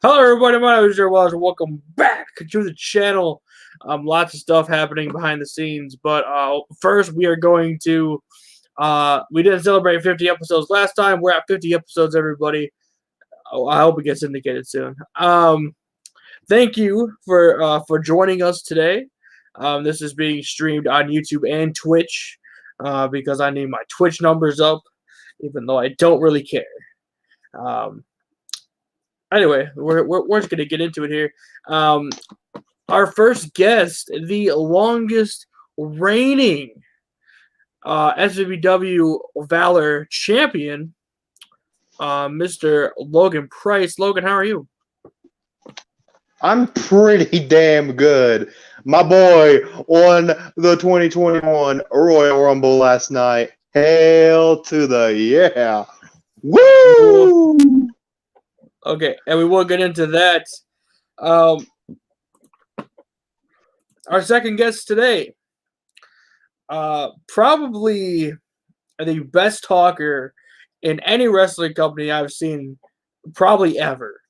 Hello, everybody. My name is Jerry Wallace. Welcome back to the channel. Lots of stuff happening behind the scenes, but first we are going to. We didn't celebrate 50 episodes last time. We're at 50 episodes, everybody. Oh, I hope it gets syndicated soon. Thank you for joining us today. This is being streamed on YouTube and Twitch because I need my Twitch numbers up, even though I don't really care. Anyway, we're just gonna get into it here. Our first guest, the longest reigning SVBW Valor champion, Mr. Logan Price. Logan, how are you? I'm pretty damn good. My boy won the 2021 Royal Rumble last night. Hail to the yeah. Woo! Okay, and we will get into that. Our second guest today, probably the best talker in any wrestling company I've seen, probably ever.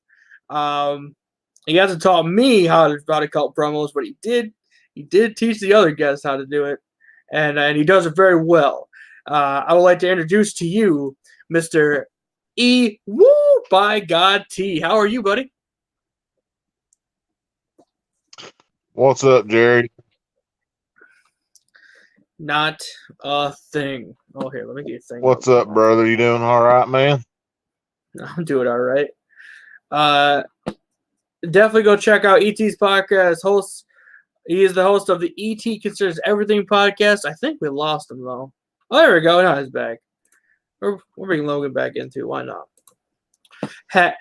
He hasn't taught me how to cut promos, but he did teach the other guests how to do it, and he does it very well. I would like to introduce to you Mr. E. Woo by God T. How are you, buddy? What's up, Jerry? Not a thing. Oh, here, let me get a thing. What's up, brother? You doing all right, man? I'm doing all right. Definitely go check out ET's podcast. He is the host of the ET Considers Everything podcast. I think we lost him though. Oh, there we go. Now he's back. We're bringing Logan back into. Why not? Have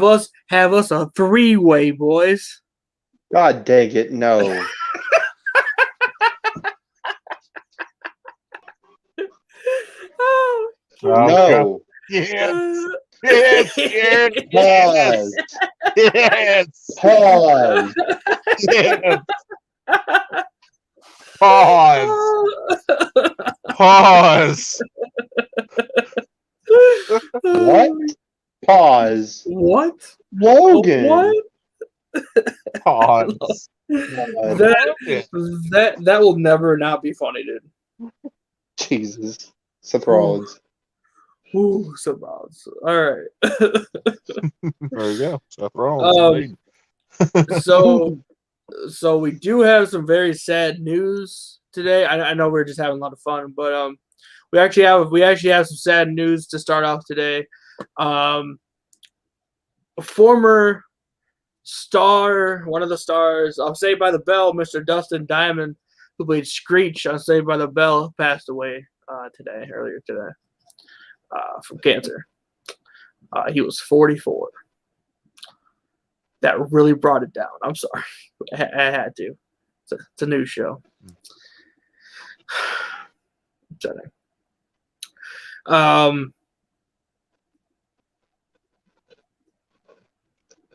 us a three-way, boys. God dang it, no. Oh, No. Yes. Yes. Pause. Yes. Pause. Yes. Pause. Pause. What? Pause. What? Logan. What? Pause. That will never not be funny, dude. Jesus. Seth Rollins. Ooh, some odds. All right. There you go. Seth Rollins. So we do have some very sad news today. I know we're just having a lot of fun, but we actually have some sad news to start off today. A former star, one of the stars of Saved by the Bell, Mr. Dustin Diamond, who played Screech on Saved by the Bell, passed away earlier today, from cancer. He was 44. That really brought it down. I'm sorry. I had to. It's a news show. Upsetting. Gone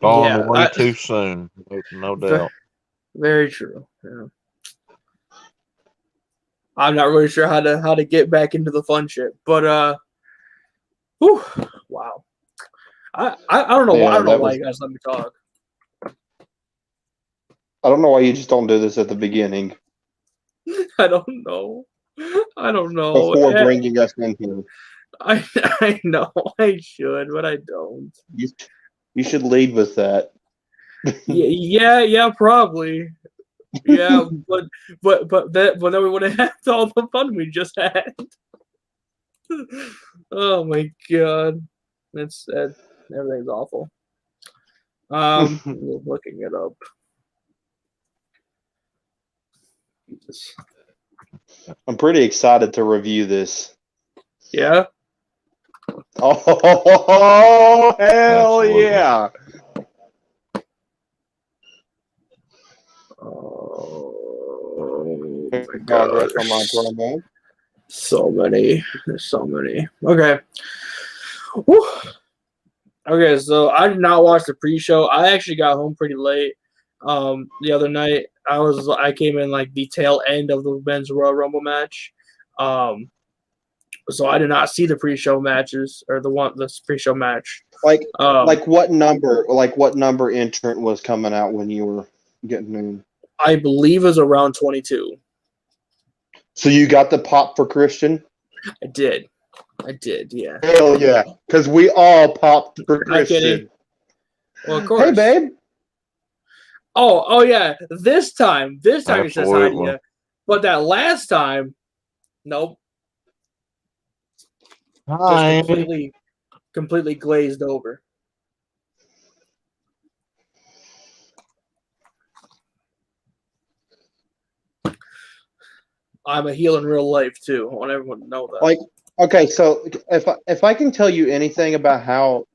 away too soon. No doubt. Very true. Yeah. I'm not really sure how to get back into the fun shit, but whew, wow. I don't know. I don't know why you guys let me talk. I don't know why you just don't do this at the beginning. I don't know. Before bringing us in here. I know I should, but I don't. You should lead with that. yeah, probably. Yeah, but then we would have had all the fun we just had. Oh my god, that's everything's awful. Looking it up. Jesus. I'm pretty excited to review this. Yeah. Oh, hell Absolutely. yeah. Oh my god. So many. There's so many. Okay. Whew. Okay, so I did not watch the pre-show. I actually got home pretty late the other night. I came in like the tail end of the men's Royal Rumble match. So I did not see the pre-show matches or the pre-show match. Like Um, what number entrant was coming out when you were getting in? I believe it was around 22. So you got the pop for Christian? I did, yeah. Hell yeah, because we all popped for Not kidding. Christian. Well, of course. Hey, babe. Oh yeah. This time he says hi to Absolutely. you. But that last time, nope. Hi. Just completely glazed over. I'm a heel in real life too. I want everyone to know that. Like, okay, so if I can tell you anything about how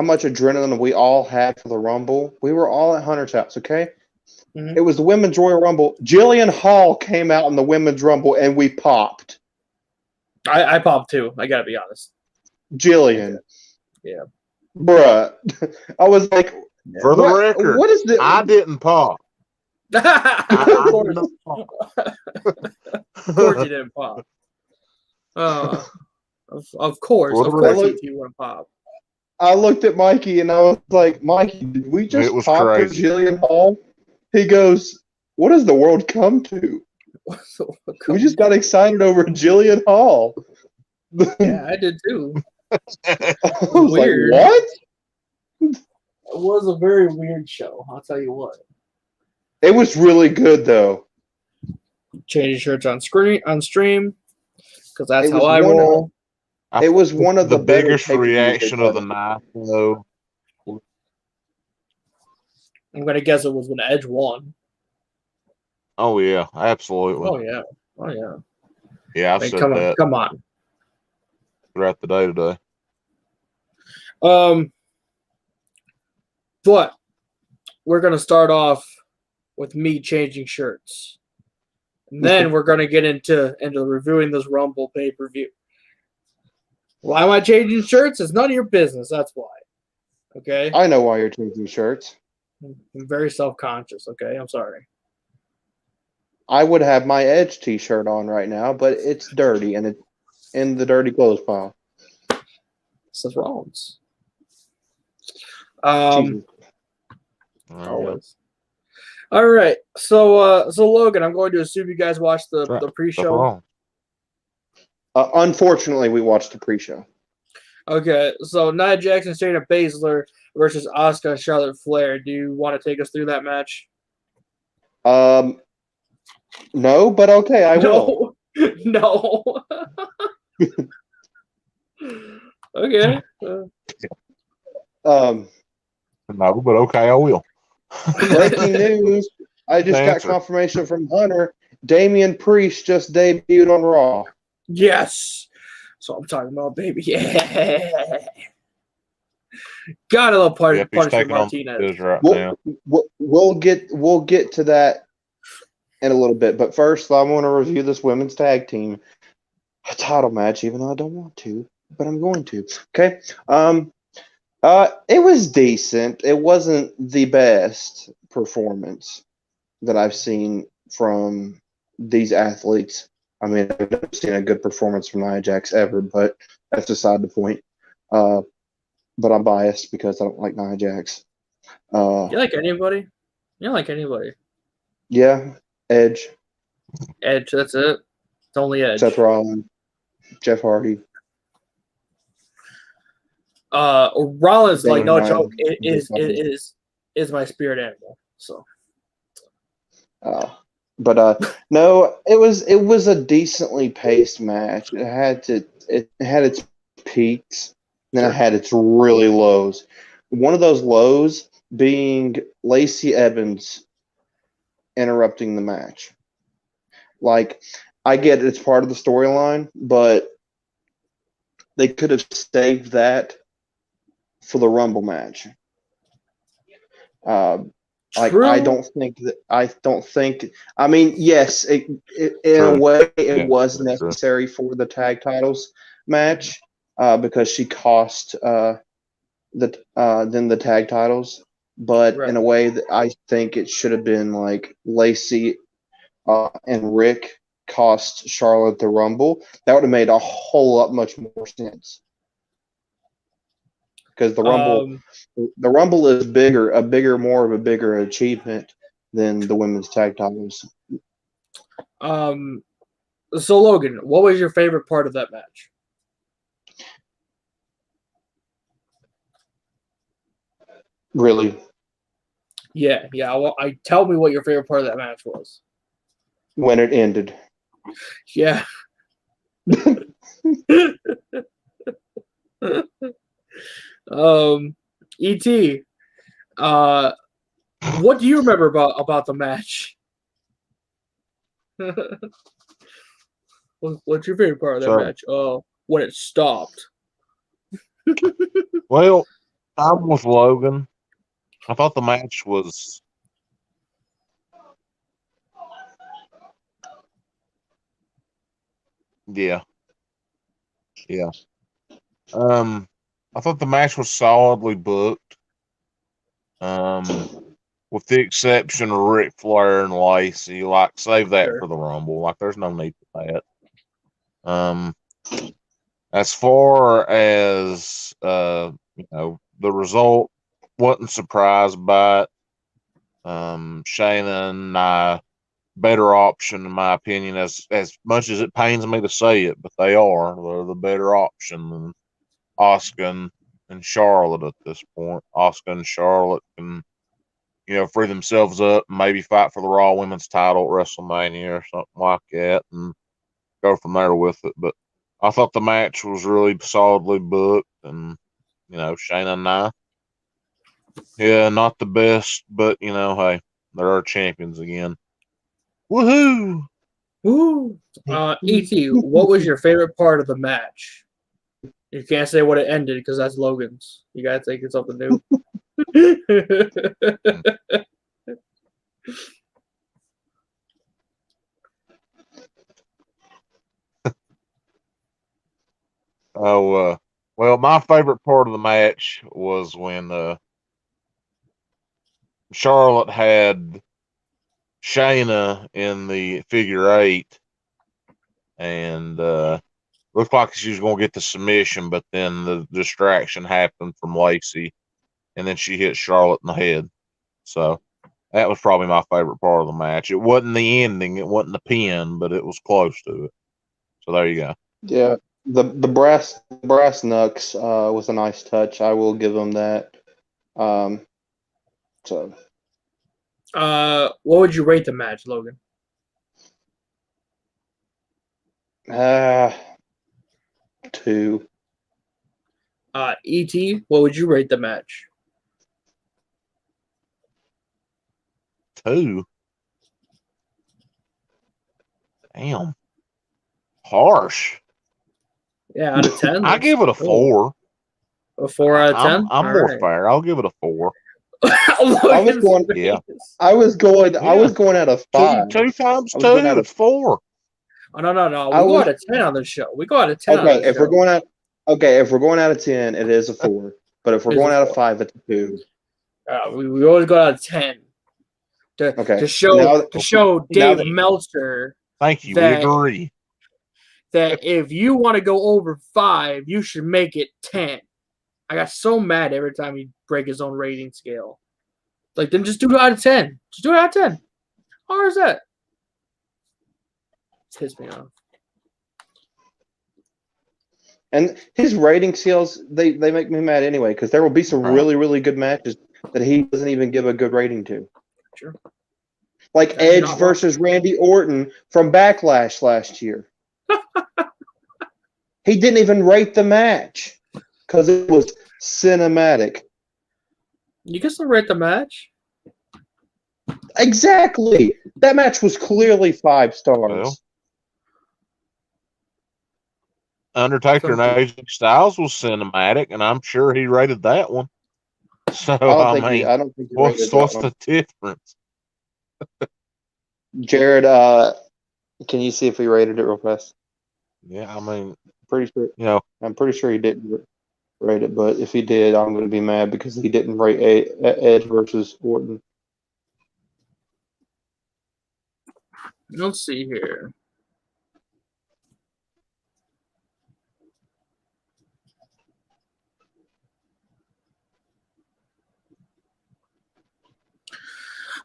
much adrenaline we all had for the Rumble, we were all at Hunter's house, okay? Mhm. It was the Women's Royal Rumble. Jillian Hall came out in the Women's Rumble, and we popped. I popped too. I gotta be honest. Jillian. Yeah. Bruh. I was like, For the record, what is this? I didn't pop. of I course, did not pop. of course you didn't pop. Of course, For the if you want to pop. I looked at Mikey, and I was like, Mikey, did we just It was pop for crazy. Jillian Hall? He goes, what does the world come to? We just got excited over Jillian Hall. Yeah, I did too. I was Weird. like, what? It was a very weird show. I'll tell you what. It was really good, though. Changing shirts on stream because that's It how was I one of- roll. I It was one of the the better biggest pay-per-views reaction they've of the done. night, though. I'm gonna guess it was when Edge won. Oh yeah, absolutely. Oh yeah. Yeah, I've Like, said come that on. throughout the day today. But we're gonna start off with me changing shirts. And then we're gonna get into reviewing this Rumble pay-per-view. Why am I changing shirts? It's none of your business. That's why. Okay? I know why you're changing shirts. I'm very self-conscious, okay? I'm sorry. I would have my Edge t-shirt on right now, but it's dirty, and it's in the dirty clothes pile. Seth Rollins. Jesus. Always. All right. So Logan, I'm going to assume you guys watched the That's pre-show. wrong. Unfortunately, we watched the pre-show. Okay, so Nia Jax, Shayna Baszler versus Asuka and Charlotte Flair. Do you want to take us through that match? No, but okay, I will. No. Okay. Um, No, but okay, I will. breaking news. I just got Answer. confirmation from Hunter. Damian Priest just debuted on Raw. Yes. So I'm talking about, baby. Yeah. Gotta love Yep, he's Punishment taking on Martinez. Miz right now. We'll get to that in a little bit, but first I want to review this women's tag team title match, even though I don't want to, but I'm going to. Okay. It was decent. It wasn't the best performance that I've seen from these athletes. I mean, I've never seen a good performance from Nia Jax ever, but that's beside the point. But I'm biased because I don't like Nia Jax. You like anybody? You don't like anybody. Yeah, Edge, Edge, that's it. It's only Edge. Seth Rollins, Jeff Hardy. Rollins, like, no Daniel joke, Bryan. is my spirit animal. So No, it was a decently paced match. It had its peaks, then it had its really lows. One of those lows being Lacey Evans interrupting the match. Like, I get it's part of the storyline, but they could have saved that for the Rumble match. I don't think. I mean, yes, in a way, it was necessary for the tag titles match because she cost them the tag titles. But in a way, that I think it should have been like Lacey and Rick cost Charlotte the Rumble. That would have made a whole lot much more sense. Because the Rumble is more of a bigger achievement than the women's tag titles. So Logan, what was your favorite part of that match? Really? Yeah. I tell me what your favorite part of that match was. When it ended. Yeah. ET. What do you remember about the match? What's your favorite part of that match? When it stopped. Well, I'm with Logan. I thought the match was yeah. I thought the match was solidly booked. With the exception of Ric Flair and Lacey, like save that for the Rumble. Like there's no need for that. As far as the result, wasn't surprised by it. Shayna and I, better option in my opinion. As much as it pains me to say it, but they're the better option than Asuka and Charlotte at this point. Asuka and Charlotte can, free themselves up and maybe fight for the Raw Women's title at WrestleMania or something like that and go from there with it. But I thought the match was really solidly booked and, Shayna and I, not the best, but, hey, they're our champions again. Woohoo! Woo! E.T., what was your favorite part of the match? You can't say what it ended because that's Logan's. You gotta think it's something new. Well, my favorite part of the match was when Charlotte had Shayna in the figure 8 and looked like she was going to get the submission, but then the distraction happened from Lacey, and then she hit Charlotte in the head. So that was probably my favorite part of the match. It wasn't the ending, it wasn't the pin, but it was close to it. So there you go. Yeah, the brass knucks was a nice touch. I will give them that. What would you rate the match, Logan? 2. E.T., what would you rate the match? 2. Damn. Harsh. Yeah, out of 10? I give it a 4. A 4 out of 10? I'm more fair. I'll give it a 4. I was going out of 5. 2 times 2 is 4. Oh, no. We go out of 10 on this show. We go out of 10 on this show. If we're going out of 10, it is a 4. But if we're going out of 5, it's a 2. We always go out of 10. To show Dave Meltzer. Thank you. We agree. That if you want to go over 5, you should make it 10. I got so mad every time he break his own rating scale. Like, then just do it out of 10. Just do it out of 10. How hard is that? It pisses me off. And his rating scales, they make me mad anyway, because there will be some really, really good matches that he doesn't even give a good rating to. Sure. Like Edge versus Randy Orton from Backlash last year. He didn't even rate the match because it was cinematic. You can still rate the match. Exactly. That match was clearly 5 stars. Well, Undertaker and AJ Styles was cinematic, and I'm sure he rated that one. So I don't think what's the difference? Jared, can you see if he rated it real fast? Yeah, I mean, pretty sure. I'm pretty sure he didn't rate it, but if he did, I'm going to be mad because he didn't rate Edge versus Orton. Let's see here.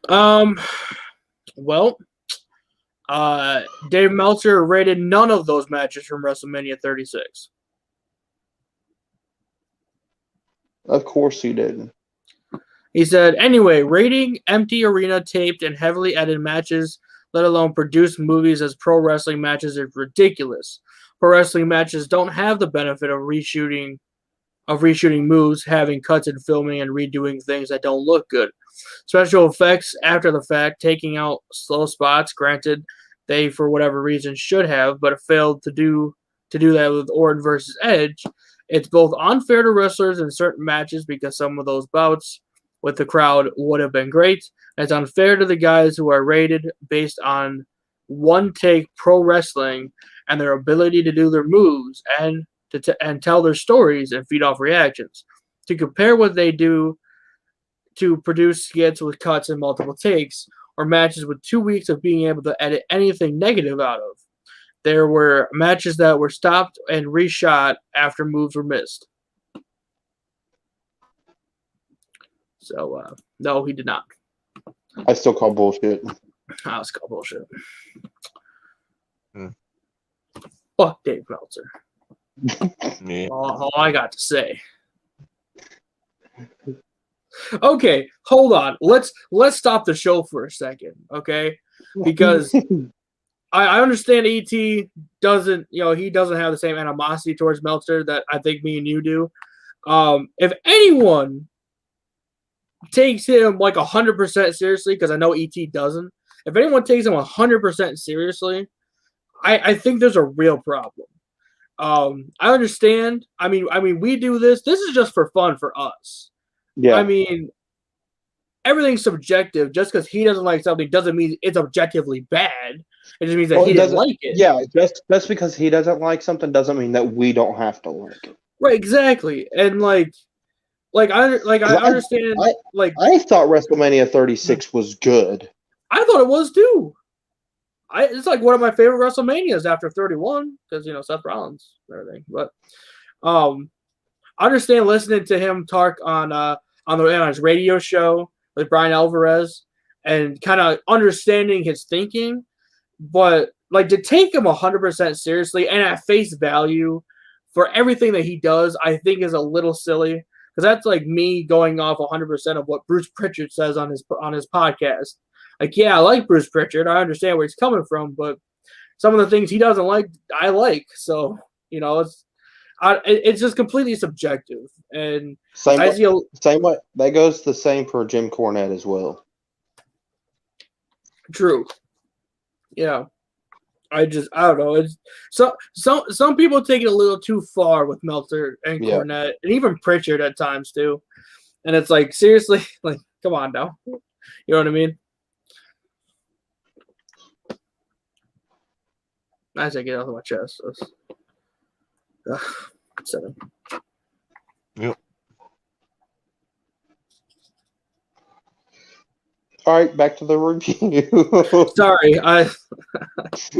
Well, Dave Meltzer rated none of those matches from WrestleMania 36. Of course he didn't. He said, anyway, rating empty arena taped and heavily edited matches, let alone produced movies as pro wrestling matches, is ridiculous. Pro wrestling matches don't have the benefit of reshooting moves, having cuts and filming and redoing things that don't look good. Special effects after the fact, taking out slow spots, granted they for whatever reason should have, but failed to do that with Orton versus Edge. It's both unfair to wrestlers in certain matches because some of those bouts with the crowd would have been great. It's unfair to the guys who are rated based on one take pro wrestling and their ability to do their moves and and tell their stories and feed off reactions. To compare what they do to produce skits with cuts and multiple takes, or matches with 2 weeks of being able to edit anything negative out of. There were matches that were stopped and reshot after moves were missed. So, no, he did not. I still call bullshit. I was called bullshit. Hmm. Fuck Dave Meltzer. Yeah. All I got to say. Okay, hold on. Let's stop the show for a second, okay? Because I understand ET doesn't, he doesn't have the same animosity towards Meltzer that I think me and you do. If anyone takes him like 100% seriously, because I know ET doesn't. If anyone takes him 100% seriously, I think there's a real problem. I understand. I mean, we do this. This is just for fun for us. Yeah. I mean, everything's subjective. Just because he doesn't like something doesn't mean it's objectively bad. It just means that he didn't like it. Yeah, just because he doesn't like something doesn't mean that we don't have to like it. Right, exactly. And I understand. I thought WrestleMania 36 was good. I thought it was too. It's like one of my favorite WrestleManias after 31 because Seth Rollins and everything. But I understand listening to him talk on his radio show with Brian Alvarez and kind of understanding his thinking, but like to take him 100% seriously and at face value for everything that he does, I think is a little silly because that's like me going off 100% of what Bruce Pritchard says on his podcast. Like, yeah, I like Bruce Pritchard. I understand where he's coming from, but some of the things he doesn't like, I like. So, it's just completely subjective. And same way. That goes the same for Jim Cornette as well. True. Yeah. I don't know. It's some people take it a little too far with Meltzer and Cornette and even Pritchard at times too. And it's like, seriously, like, come on now. You know what I mean? I take it off of my chest. So. Yep. All right, back to the review. Sorry, I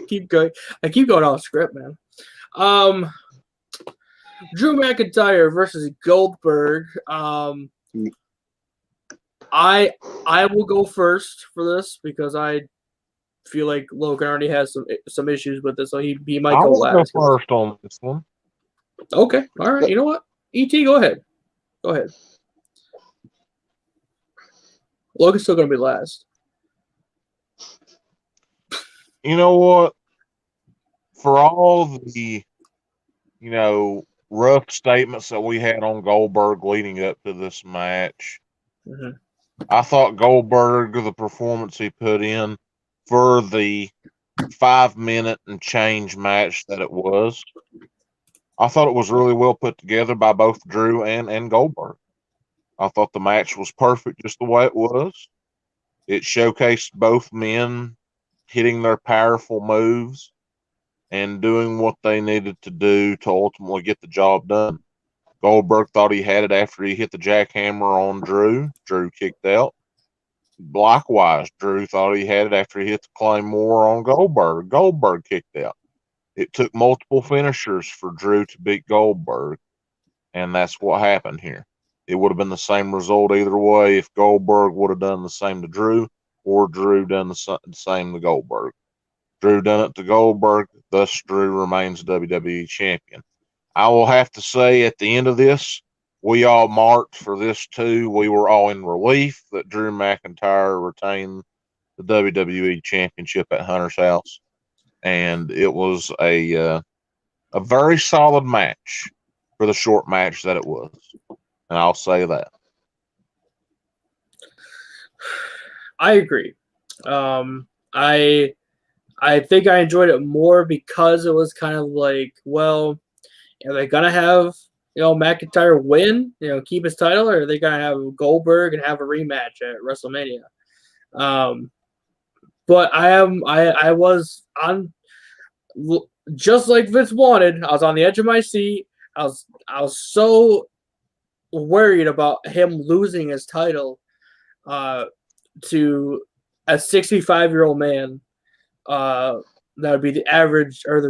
keep going. I keep going off script, man. Drew McIntyre versus Goldberg. I will go first for this because I feel like Logan already has some issues with this, so he might go last. Go first on this one. Okay, all right. You know what? ET, go ahead. Go ahead. Logan's still going to be last. You know what? For all the, rough statements that we had on Goldberg leading up to this match, I thought Goldberg, the performance he put in for the 5-minute and change match that it was, I thought it was really well put together by both Drew and Goldberg. I thought the match was perfect just the way it was. It showcased both men hitting their powerful moves and doing what they needed to do to ultimately get the job done. Goldberg thought he had it after he hit the jackhammer on Drew. Drew kicked out. Likewise, Drew thought he had it after he hit the Claymore on Goldberg. Goldberg kicked out. It took multiple finishers for Drew to beat Goldberg, and that's what happened here. It would have been the same result either way if Goldberg would have done the same to Drew or Drew done the same to Goldberg. Drew done it to Goldberg, thus Drew remains WWE champion. I will have to say at the end of this, we all marked for this too. We were all in relief that Drew McIntyre retained the WWE Championship at Hunter's house, and it was a very solid match for the short match that it was, and I'll say that. I agree. I think I enjoyed it more because it was kind of like, well, are they gonna have McIntyre win, keep his title, or are they gonna have Goldberg and have a rematch at WrestleMania? But I was on, just like Vince wanted. I was on the edge of my seat. I was so worried about him losing his title to a 65-year-old man. That would be the average, or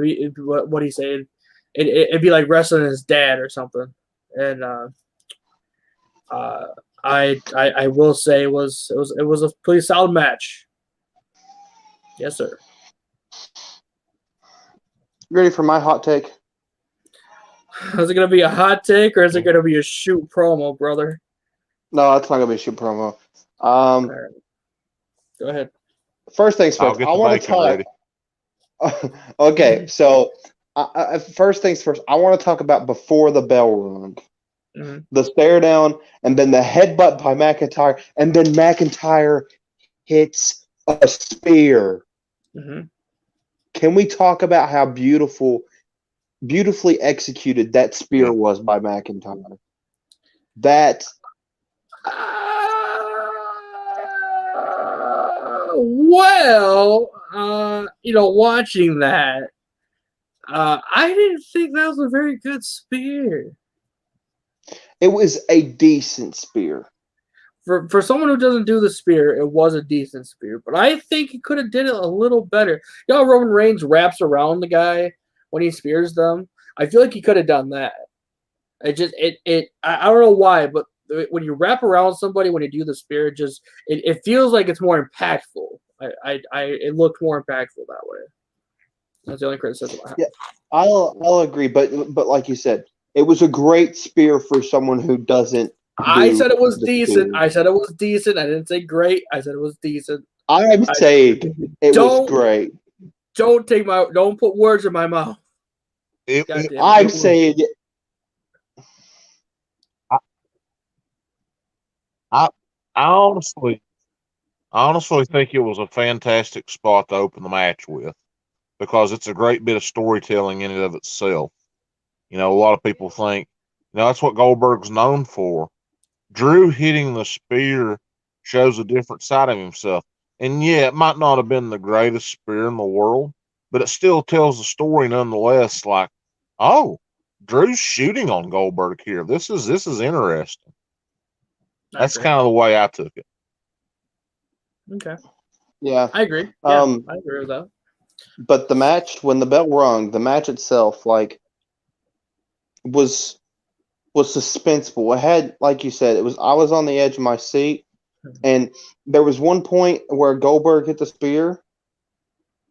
what he said. It'd be like wrestling his dad or something. And I will say it was a pretty solid match. Yes, sir. You ready for my hot take? Is it gonna be a hot take or is it gonna be a shoot promo, brother? No, it's not gonna be a shoot promo. All right. Go ahead. First things I'll first. get I the want to bacon talk. ready. Okay, so first things first. I want to talk about before the bell rung, the stare down, and then the headbutt by McIntyre, and then McIntyre hits a spear. Can we talk about how beautifully executed that spear was by McIntyre? That. Watching that, I didn't think that was a very good spear. It was a decent spear. For someone who doesn't do the spear, it was a decent spear. But I think he could have did it a little better. Roman Reigns wraps around the guy when he spears them. I feel like he could have done that. I don't know why, but when you wrap around somebody when you do the spear, it feels like it's more impactful. It looked more impactful that way. That's the only criticism I have. Yeah, I'll agree, but like you said, it was a great spear for someone who doesn't. I said it was decent. Spear. I said it was decent. I didn't say great. I said it was decent. I'm saying it was great. Don't put words in my mouth. I'm saying. I honestly think it was a fantastic spot to open the match with, because it's a great bit of storytelling in and of itself. A lot of people think, that's what Goldberg's known for. Drew hitting the spear shows a different side of himself. And yeah, it might not have been the greatest spear in the world, but it still tells the story nonetheless. Like, oh, Drew's shooting on Goldberg here. This is interesting. That's kind of the way I took it. Okay. Yeah. I agree. Yeah, I agree with that. But the match, when the bell rung, the match itself, was suspenseful. It had, like you said, I was on the edge of my seat, and there was one point where Goldberg hit the spear,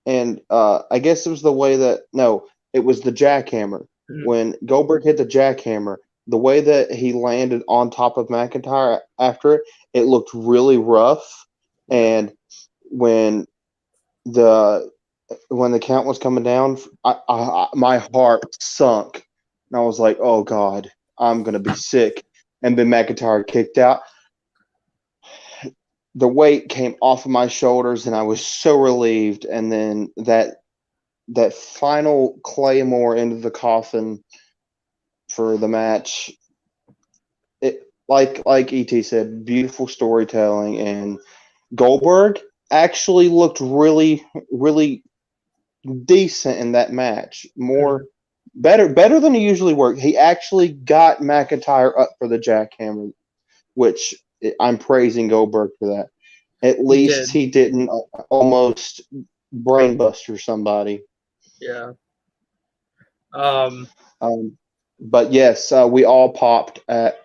and I guess it was it was the jackhammer. When Goldberg hit the jackhammer, the way that he landed on top of McIntyre after it looked really rough, and when the count was coming down, my heart sunk, and I was like, "Oh God, I'm gonna be sick." And then McIntyre kicked out. The weight came off of my shoulders, and I was so relieved. And then that final Claymore into the coffin for the match. It like ET said, beautiful storytelling, and Goldberg actually looked really, really decent in that match. Better than he usually worked. He actually got McIntyre up for the jackhammer, which I'm praising Goldberg for that. At least he didn't almost brainbuster somebody. Yeah. But yes, we all popped at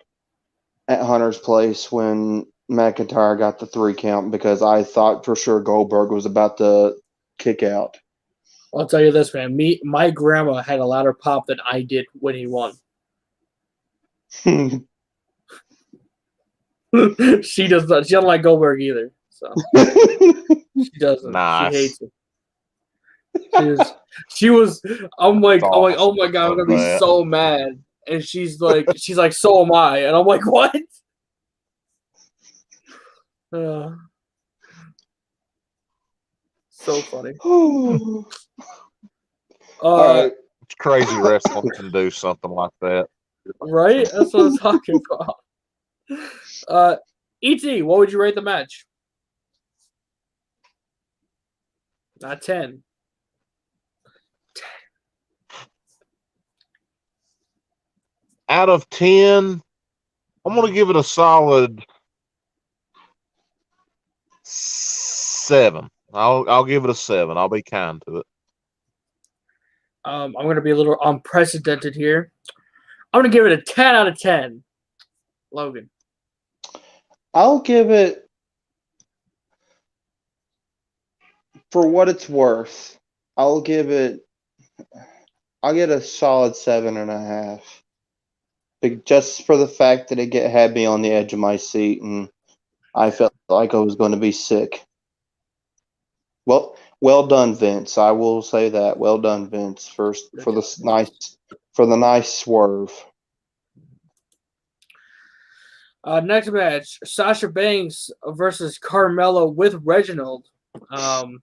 Hunter's place when McIntyre got the 3 count because I thought for sure Goldberg was about to kick out. I'll tell you this, man. My grandma had a louder pop than I did when he won. She does not. She doesn't like Goldberg either. So she doesn't. Nice. She hates him. She was. I'm like, oh my god, I'm gonna be so mad. And she's like, so am I. And I'm like, what? So funny. All right. It's crazy wrestling can do something like that. Right? That's what I'm talking about. E.T., what would you rate the match? Not 10. Out of 10, I'm going to give it a solid 7. I'll give it a 7. I'll be kind to it. I'm going to be a little unprecedented here. I'm going to give it a 10 out of 10. Logan. I'll give it, for what it's worth, I'll get a solid 7.5. Just for the fact that it had me on the edge of my seat and I felt like I was going to be sick. Well done, Vince. I will say that. Well done, Vince, for the nice swerve. Next match, Sasha Banks versus Carmella with Reginald. Can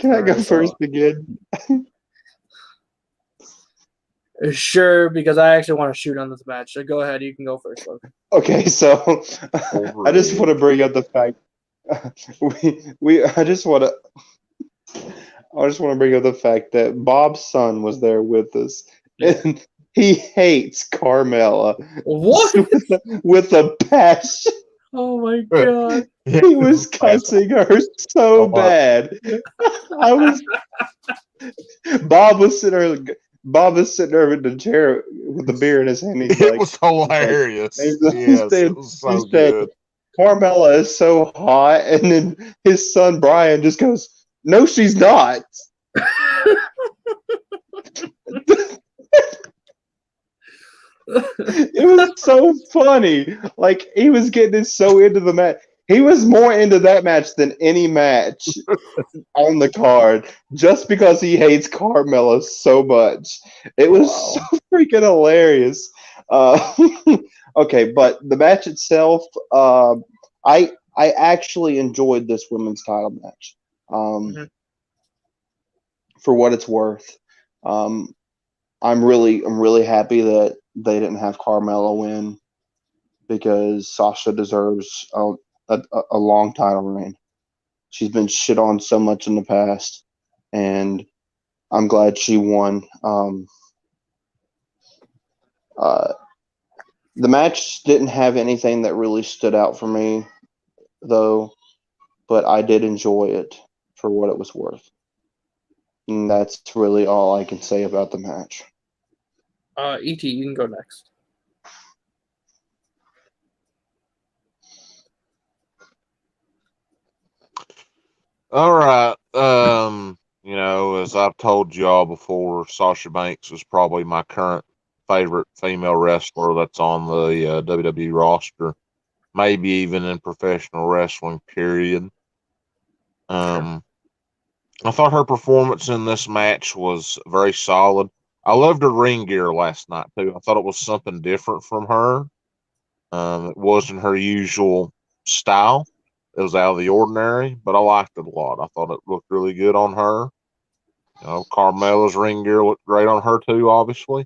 I go first again? Sure, because I actually want to shoot on this match. So go ahead, you can go first, Logan. Okay, so I just want to bring up the fact I just want to bring up the fact that Bob's son was there with us, and he hates Carmella. What? with a passion. Oh my god! He was cussing her so bad. Bob was sitting there in the chair with the beer in his hand. It was hilarious. It was so good. Carmella is so hot, and then his son Brian just goes, "No, she's not." It was so funny. Like, he was getting so into the match. He was more into that match than any match on the card, just because he hates Carmella so much. It was so freaking hilarious. Okay, but the match itself, I actually enjoyed this women's title match. For what it's worth, I'm really happy that they didn't have Carmella win, because Sasha deserves a long title reign. She's been shit on so much in the past, and I'm glad she won. The match didn't have anything that really stood out for me, though, but I did enjoy it for what it was worth. And that's really all I can say about the match. E.T., you can go next. All right. As I've told y'all before, Sasha Banks is probably my current favorite female wrestler that's on the WWE roster, maybe even in professional wrestling, period. I thought her performance in this match was very solid. I loved her ring gear last night, too. I thought it was something different from her. It wasn't her usual style. It was out of the ordinary, but I liked it a lot. I thought it looked really good on her. Carmella's ring gear looked great on her too, obviously.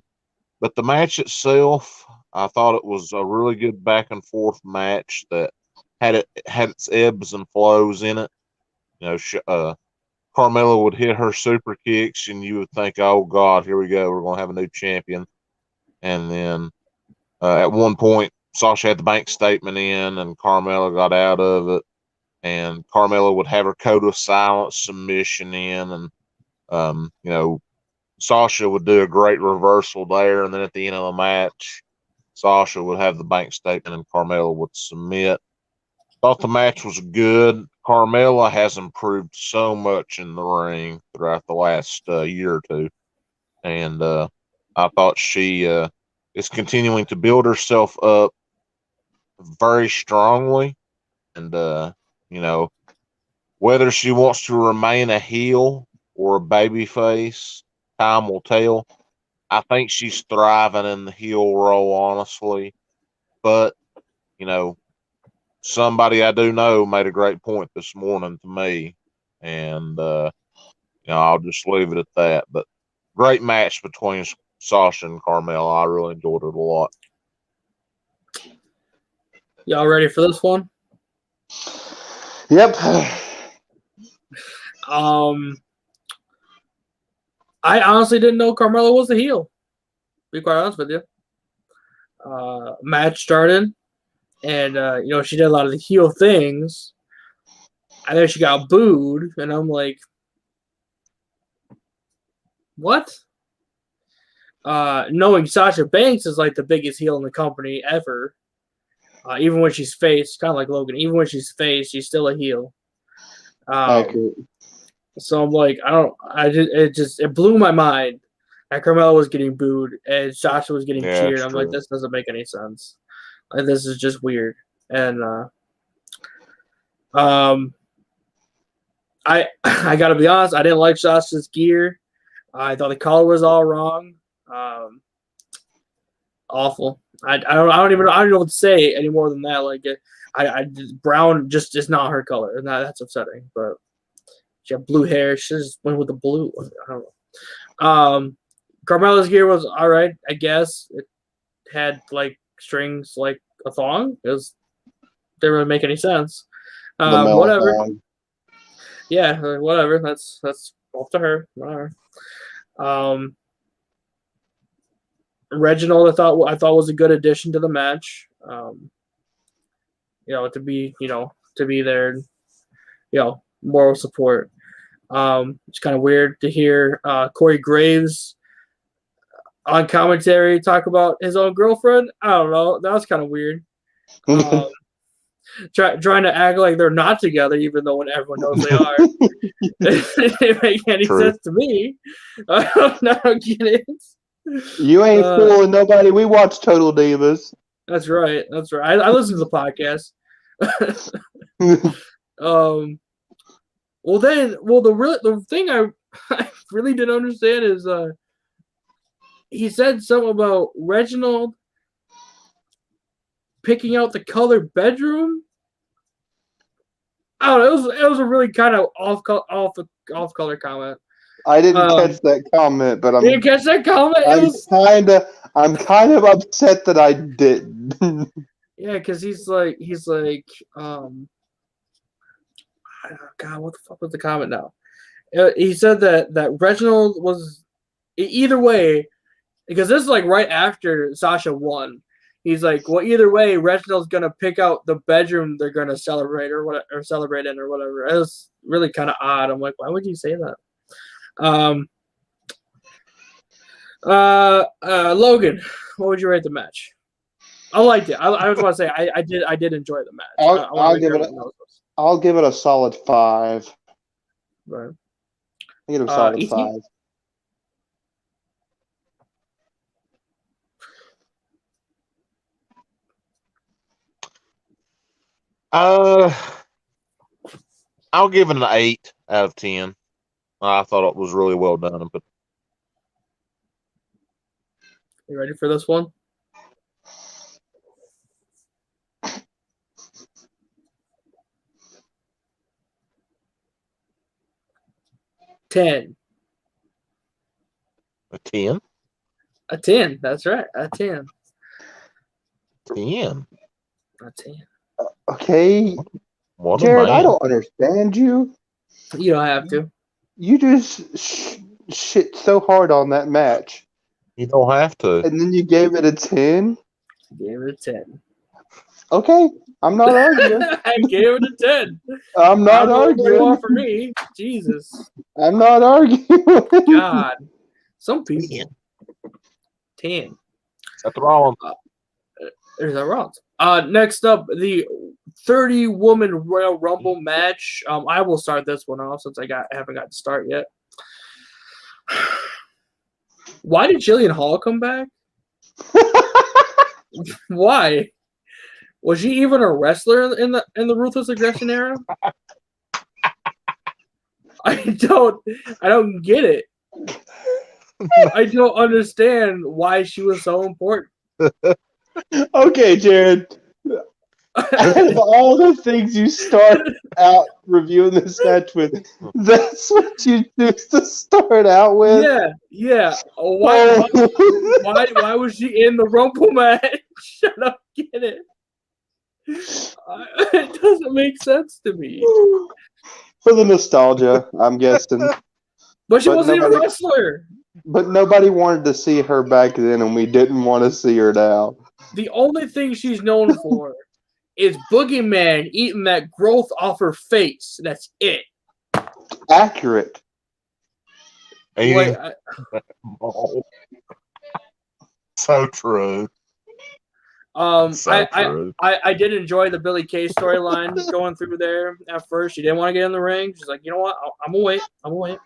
But the match itself, I thought it was a really good back and forth match that had its ebbs and flows in it. Carmella would hit her super kicks, and you would think, "Oh God, here we go. We're going to have a new champion." And then at one point, Sasha had the bank statement in, and Carmella got out of it. And Carmella would have her code of silence submission in, and Sasha would do a great reversal there, and then at the end of the match, Sasha would have the bank statement, and Carmella would submit. Thought the match was good. Carmella has improved so much in the ring throughout the last year or two. And I thought she is continuing to build herself up very strongly. And, whether she wants to remain a heel or a babyface, time will tell. I think she's thriving in the heel role, honestly. But, somebody I do know made a great point this morning to me. And, I'll just leave it at that. But great match between Sasha and Carmella. I really enjoyed it a lot. Y'all ready for this one? Yep. I honestly didn't know Carmella was a heel. To be quite honest with you. Match started, and she did a lot of the heel things. And then she got booed, and I'm like, what? Knowing Sasha Banks is like the biggest heel in the company ever. Even when she's face, kind of like Logan. Even when she's face, she's still a heel. Accurate. So I'm like, it blew my mind that Carmella was getting booed and Sasha was getting cheered. I'm like, this doesn't make any sense. Like, this is just weird. And I gotta be honest, I didn't like Sasha's gear. I thought the color was all wrong. Awful. I don't even know what to say any more than that. Like, brown just is not her color, and that's upsetting. But she had blue hair. She just went with the blue. I don't know. Carmella's gear was all right, I guess. It had like strings like a thong. Didn't really make any sense. Whatever. Thong. Yeah, whatever. That's up to her. Whatever. Reginald, I thought was a good addition to the match. To be there, moral support. It's kind of weird to hear Corey Graves on commentary talk about his own girlfriend. I don't know. That was kind of weird. Trying to act like they're not together, even though when everyone knows they are. It didn't make any sense to me. I don't get it. You ain't fooling nobody. We watch Total Divas. That's right. I listen to the podcast. The thing I really didn't understand is he said something about Reginald picking out the colored bedroom. I don't know. It was a really kind of off color comment. I didn't catch that comment, but didn't catch that comment. I'm kind of upset that I did. Yeah, because he's like, God, what the fuck was the comment now? He said that Reginald was either way, because this is like right after Sasha won. He's like, well, either way, Reginald's gonna pick out the bedroom they're gonna celebrate or celebrate in or whatever. It was really kind of odd. I'm like, why would you say that? Logan, what would you rate the match? I liked it. I just want to say I did enjoy the match. I'll give it a solid 5. Right. I give it a solid 5. I'll give it an 8 out of 10. I thought it was really well done. But you ready for this one? A 10? A 10. That's right. A 10. 10. A 10. Okay. What Jared, I don't understand you. You don't have to. You just shit so hard on that match. You don't have to. And then you gave it a 10? Gave it a 10. Okay. I'm not arguing. I gave it a 10. I'm not arguing. For me. Jesus. I'm not arguing. God. Some people. 10. That's wrong. There's that wrong. Next up, the 30-woman Royal Rumble match. I will start this one off since I haven't got to start yet. Why did Jillian Hall come back? Why? Was she even a wrestler in the Ruthless Aggression era? I don't get it. I don't understand why she was so important. Okay, Jared. Out of all the things you start out reviewing this match with, that's what you choose to start out with. Yeah. Oh. Why was she in the Rumble match? I don't get it. It doesn't make sense to me. For the nostalgia, I'm guessing. But she wasn't even a wrestler. But nobody wanted to see her back then, and we didn't want to see her now. The only thing she's known for is Boogeyman eating that growth off her face. That's it. Accurate. Eating so true. So true. I did enjoy the Billie Kay storyline going through there at first. She didn't want to get in the ring. She's like, you know what? I'm gonna wait.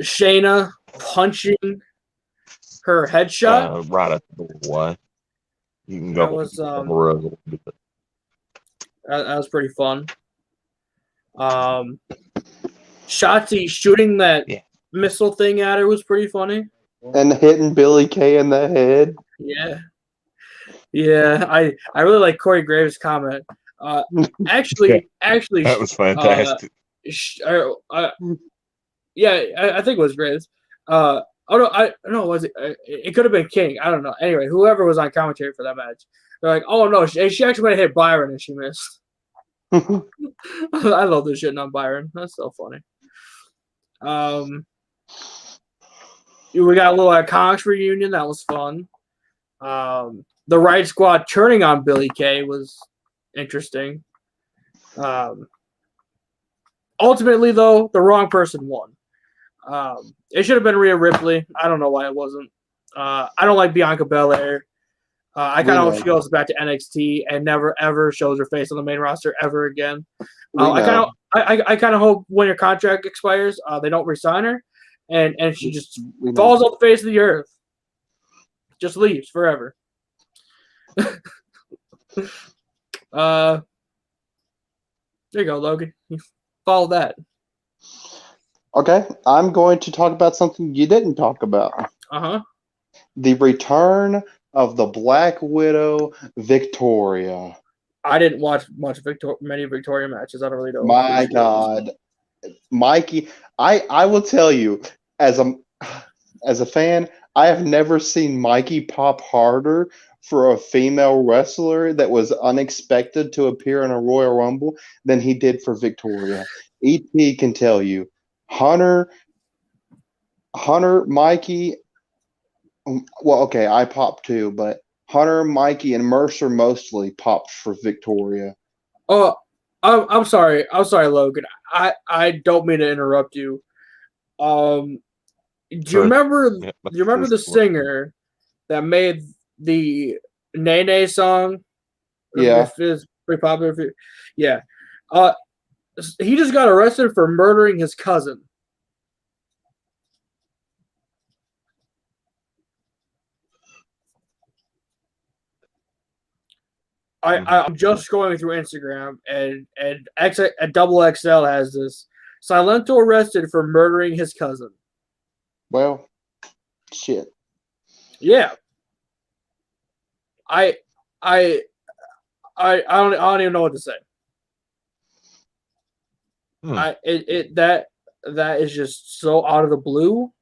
Shayna punching her headshot right at the doorway. You can go. That was pretty fun. Shotzi shooting that missile thing at her was pretty funny. And hitting Billie Kay in the head. Yeah. I really like Corey Graves' comment. Actually, that was fantastic. I think it was Graves. Was it? It could have been King. I don't know. Anyway, whoever was on commentary for that match, they're like, "Oh no, she actually went to hit Byron and she missed." I love this shit on Byron. That's so funny. We got a little Iconics reunion. That was fun. The Riot Squad turning on Billie Kay was interesting. Ultimately, though, the wrong person won. It should have been Rhea Ripley. I don't know why it wasn't. I don't like Bianca Belair. I kind of hope she goes back to NXT and never ever shows her face on the main roster ever again. I kind of hope when her contract expires, they don't resign her, and she just falls off the face of the earth, just leaves forever. There you go, Logan. You follow that. Okay, I'm going to talk about something you didn't talk about. The return of the Black Widow, Victoria. I didn't watch many Victoria matches. I don't really know. My God, Mikey, I will tell you, as a fan, I have never seen Mikey pop harder for a female wrestler that was unexpected to appear in a Royal Rumble than he did for Victoria. EP can tell you. Hunter, Mikey, well, okay, I popped too, but Hunter, Mikey, and Mercer mostly popped for Victoria. Oh, I'm sorry. I'm sorry, Logan. I don't mean to interrupt you. Do you remember the singer that made the Nene song? Yeah. It's pretty popular. Yeah. He just got arrested for murdering his cousin. I'm just going through Instagram and Double XL has this. Silento arrested for murdering his cousin. Well, shit. Yeah. I don't even know what to say. That is just so out of the blue.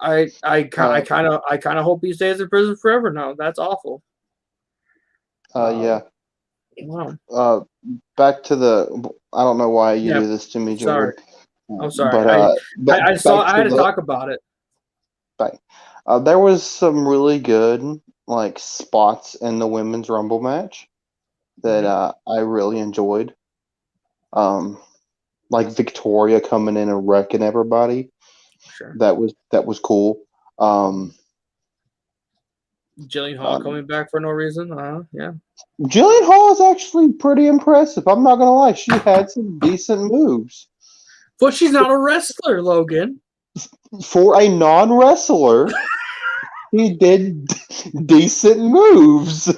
I kind of hope he stays in prison forever now. That's awful. Yeah. Wow. Back to the. I don't know why you do this to me, Jordan. I'm sorry. But I had to talk about it. There was some really good spots in the women's Rumble match that I really enjoyed. Like Victoria coming in and wrecking everybody. Sure. That was cool. Jillian Hall coming back for no reason. Yeah. Jillian Hall is actually pretty impressive. I'm not gonna lie, she had some decent moves But she's not a wrestler, Logan. for a non-wrestler. He did decent moves.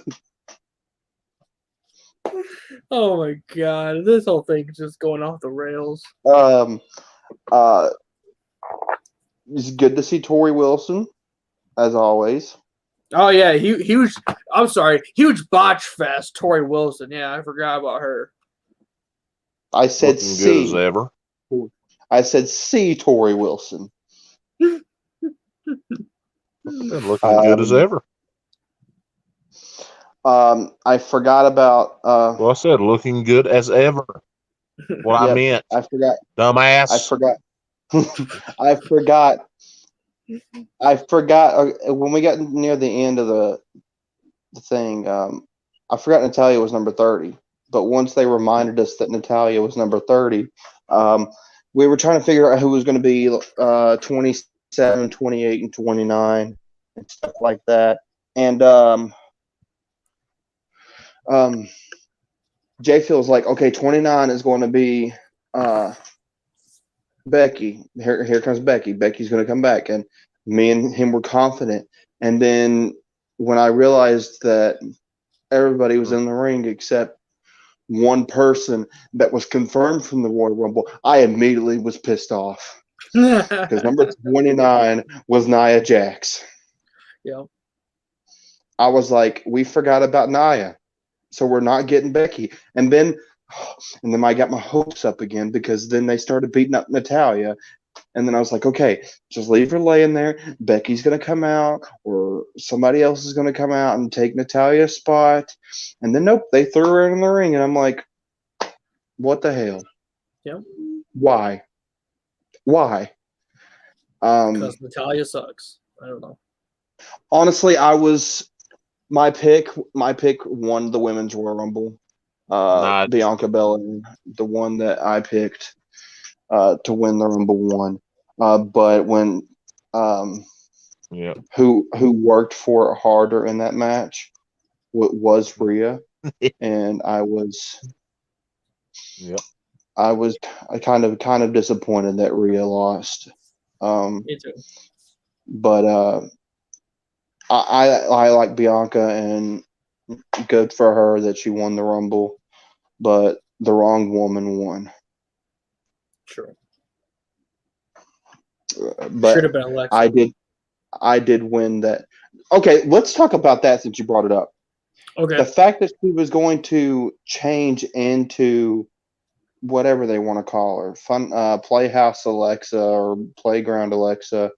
Oh my god, this whole thing is just going off the rails. It's good to see Tori Wilson, as always. Oh yeah, huge. I'm sorry, huge botch fest. Tori Wilson. Yeah, I forgot about her. I said Looking good as C. ever. I said C. Tori Wilson. Looking good as ever. I forgot about. Well, I said looking good as ever. What I Yep, meant, I forgot. dumbass. I forgot. I forgot when we got near the end of the thing. I forgot Natalia was number 30. But once they reminded us that Natalia was number 30, we were trying to figure out who was going to be 27, 28, and 29 and stuff like that. And Jay feels like, okay, 29 is going to be Becky. Here comes Becky. Becky's going to come back. And me and him were confident. And then when I realized that everybody was in the ring except one person that was confirmed from the Royal Rumble, I immediately was pissed off. Because number 29 was Nia Jax. Yeah. I was like, we forgot about Nia. So we're not getting Becky. And then I got my hopes up again because then they started beating up Natalia. And then I was like, okay, just leave her laying there. Becky's going to come out or somebody else is going to come out and take Natalia's spot. And then, nope, they threw her in the ring. And I'm like, what the hell? Yep. Why? Because Natalia sucks. I don't know. Honestly, my pick won the Women's Royal Rumble. Bianca Belair, the one that I picked to win the Rumble won. But when who worked for it harder in that match was Rhea, and I kind of disappointed that Rhea lost. Me too. But I like Bianca, and good for her that she won the Rumble, but the wrong woman won. True. But should have been Alexa. I did win that. Okay, let's talk about that since you brought it up. Okay. The fact that she was going to change into whatever they want to call her, Playhouse Alexa or Playground Alexa,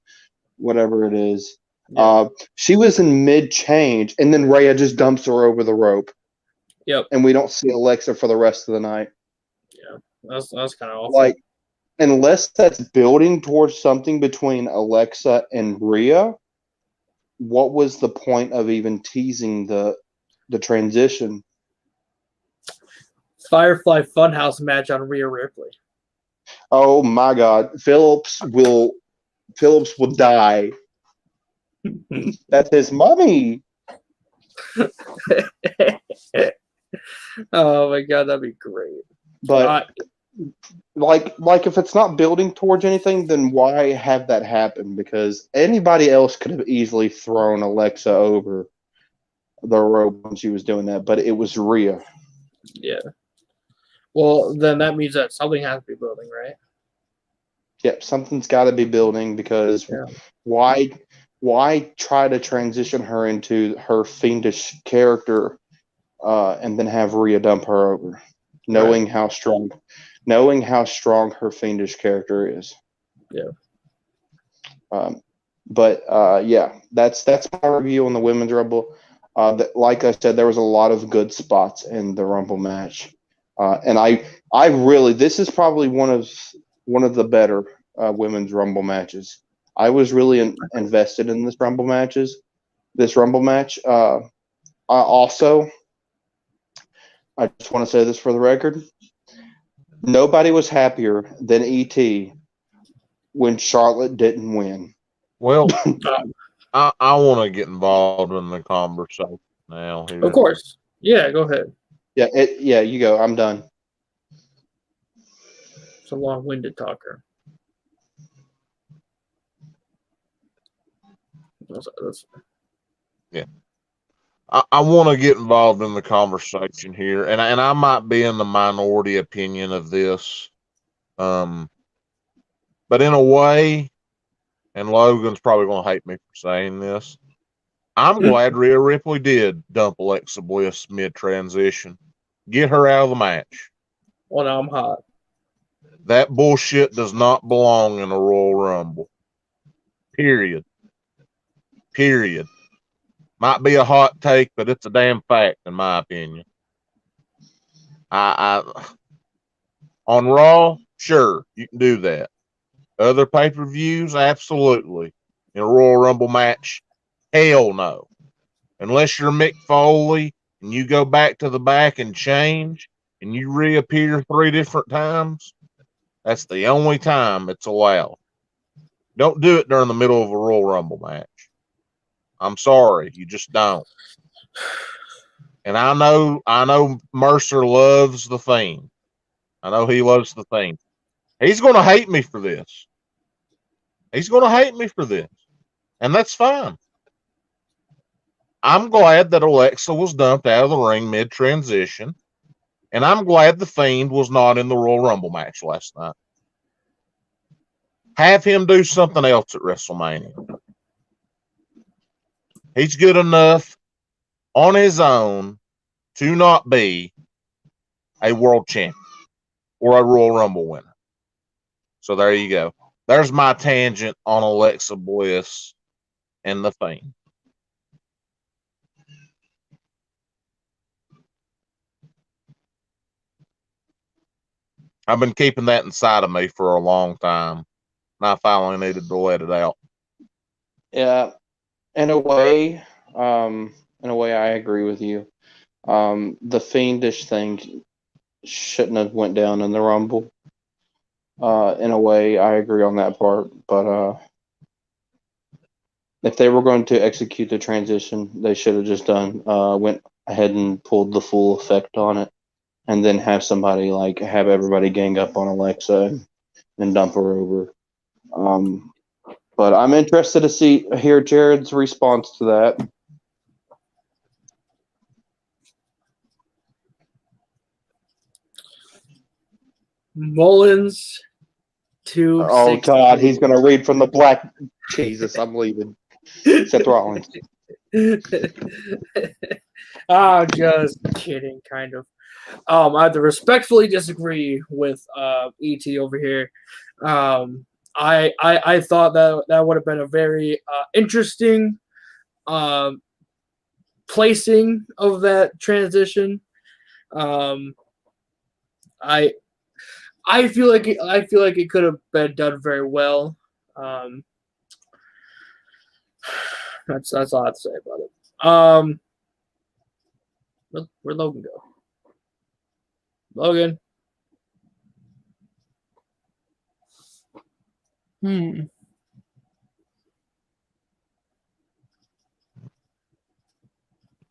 whatever it is. Yeah. She was in mid-change, and then Rhea just dumps her over the rope. Yep. And we don't see Alexa for the rest of the night. Yeah, that's kind of awful. Like, unless that's building towards something between Alexa and Rhea, what was the point of even teasing the transition? Firefly Funhouse match on Rhea Ripley. Oh my God, Phillips will die. That's his mommy. Oh my God, that'd be great. But like if it's not building towards anything, then why have that happen? Because anybody else could have easily thrown Alexa over the rope when she was doing that, but it was Rhea. Yeah. Well, then that means that something has to be building, right? Yep, something's got to be building because why try to transition her into her fiendish character and then have Rhea dump her over, knowing how strong her fiendish character is. Yeah. That's my review on the Women's Rumble. Like I said, there was a lot of good spots in the Rumble match, and I really, this is probably one of the better Women's Rumble matches. I was really invested in this Rumble match. I just want to say this for the record. Nobody was happier than E.T. when Charlotte didn't win. Well, I want to get involved in the conversation now. Here. Of course. Yeah, go ahead. Yeah, you go. I'm done. It's a long-winded talker. Yeah. I want to get involved in the conversation here, and I might be in the minority opinion of this, but in a way, and Logan's probably going to hate me for saying this, I'm glad Rhea Ripley did dump Alexa Bliss mid-transition. Get her out of the match. Well, now I'm hot. That bullshit does not belong in a Royal Rumble. Period. Might be a hot take, but it's a damn fact, in my opinion. On Raw, sure, you can do that. Other pay-per-views, absolutely. In a Royal Rumble match, hell no. Unless you're Mick Foley and you go back to the back and change and you reappear 3 different times, that's the only time it's allowed. Don't do it during the middle of a Royal Rumble match. I'm sorry, you just don't. And I know Mercer loves the Fiend. I know he loves the Fiend. He's going to hate me for this. And that's fine. I'm glad that Alexa was dumped out of the ring mid-transition. And I'm glad the Fiend was not in the Royal Rumble match last night. Have him do something else at WrestleMania. He's good enough on his own to not be a world champion or a Royal Rumble winner. So there you go. There's my tangent on Alexa Bliss and the Fiend. I've been keeping that inside of me for a long time. And I finally needed to let it out. Yeah, in a way, I agree with you. The Fiendish thing shouldn't have went down in the Rumble. In a way, I agree on that part. But if they were going to execute the transition, they should have just went ahead and pulled the full effect on it, and then have everybody gang up on Alexa and dump her over. But I'm interested to hear Jared's response to that. Mullins 2. Oh God, he's gonna read from the black. Jesus, I'm leaving. Seth Rollins. Just kidding, kind of. I have to respectfully disagree with ET over here. I thought that would have been a very interesting placing of that transition. I feel like it could have been done very well. That's all I have to say about it. Where'd Logan go? Logan.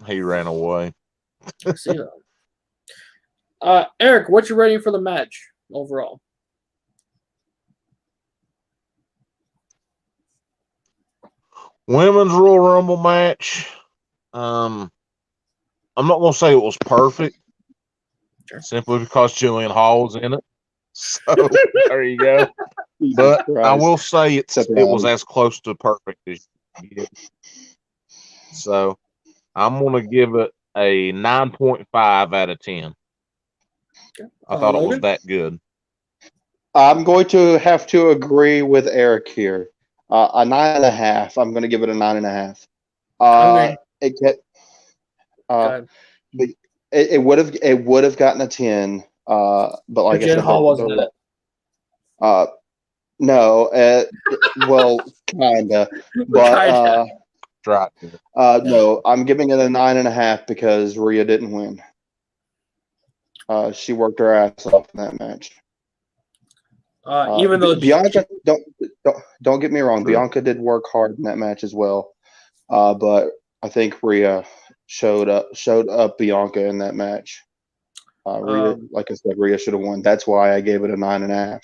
He ran away. I see that. Eric, what's your rating for the match overall? Women's Royal Rumble match. I'm not going to say it was perfect, simply because Jillian Hall's in it. So there you go. But I will say it was as close to perfect as you can get. So I'm going to give it a 9.5 out of 10. I thought it was that good. I'm going to have to agree with Eric here. A 9.5. I'm going to give it a 9.5. It would have gotten a 10. But like I said, Hall wasn't in it. No. Well, kinda. But no, I'm giving it a 9.5 because Rhea didn't win. She worked her ass off in that match. Even though Bianca, don't get me wrong, Bianca did work hard in that match as well. But I think Rhea showed up Bianca in that match. Rhea, like I said, Rhea should have won. That's why I gave it a 9.5.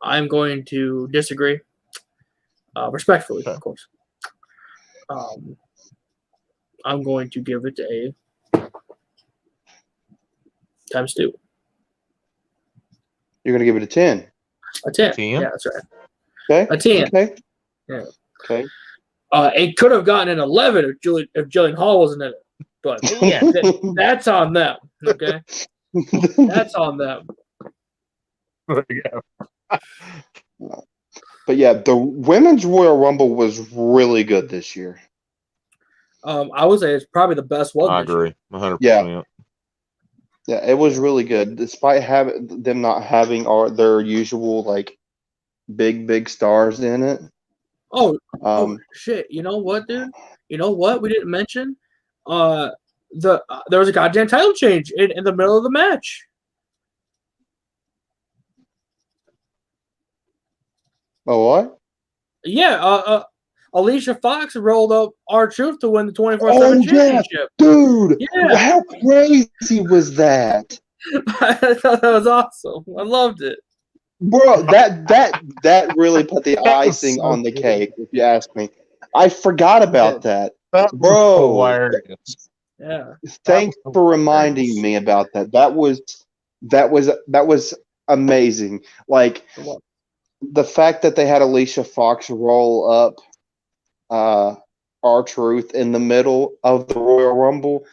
I'm going to disagree, respectfully, of course. I'm going to give it a ×2. You're gonna give it a 10. A 10. 10? Yeah, that's right. Okay. A 10. Okay. Yeah. Okay. It could have gotten an 11 if Jillian Hall wasn't in it, but yeah, that's on them. Okay, that's on them. There you go. But yeah, the women's Royal Rumble was really good this year. I would say it's probably the best one. I this year. agree, 100%. Yeah, it was really good, despite having them not having their usual like big stars in it. Oh shit! You know what, dude? You know what we didn't mention? There was a goddamn title change in the middle of the match. Oh, what? Yeah, Alicia Fox rolled up R-Truth to win the 24/7 championship. Dude! Yeah. How crazy was that? I thought that was awesome. I loved it. Bro, that really put the icing so on the good. cake, if you ask me. I forgot about that. That was Bro. hilarious. Yeah. Thanks was for reminding hilarious. me about that. That was amazing. Like the fact that they had Alicia Fox roll up R-Truth in the middle of the Royal Rumble,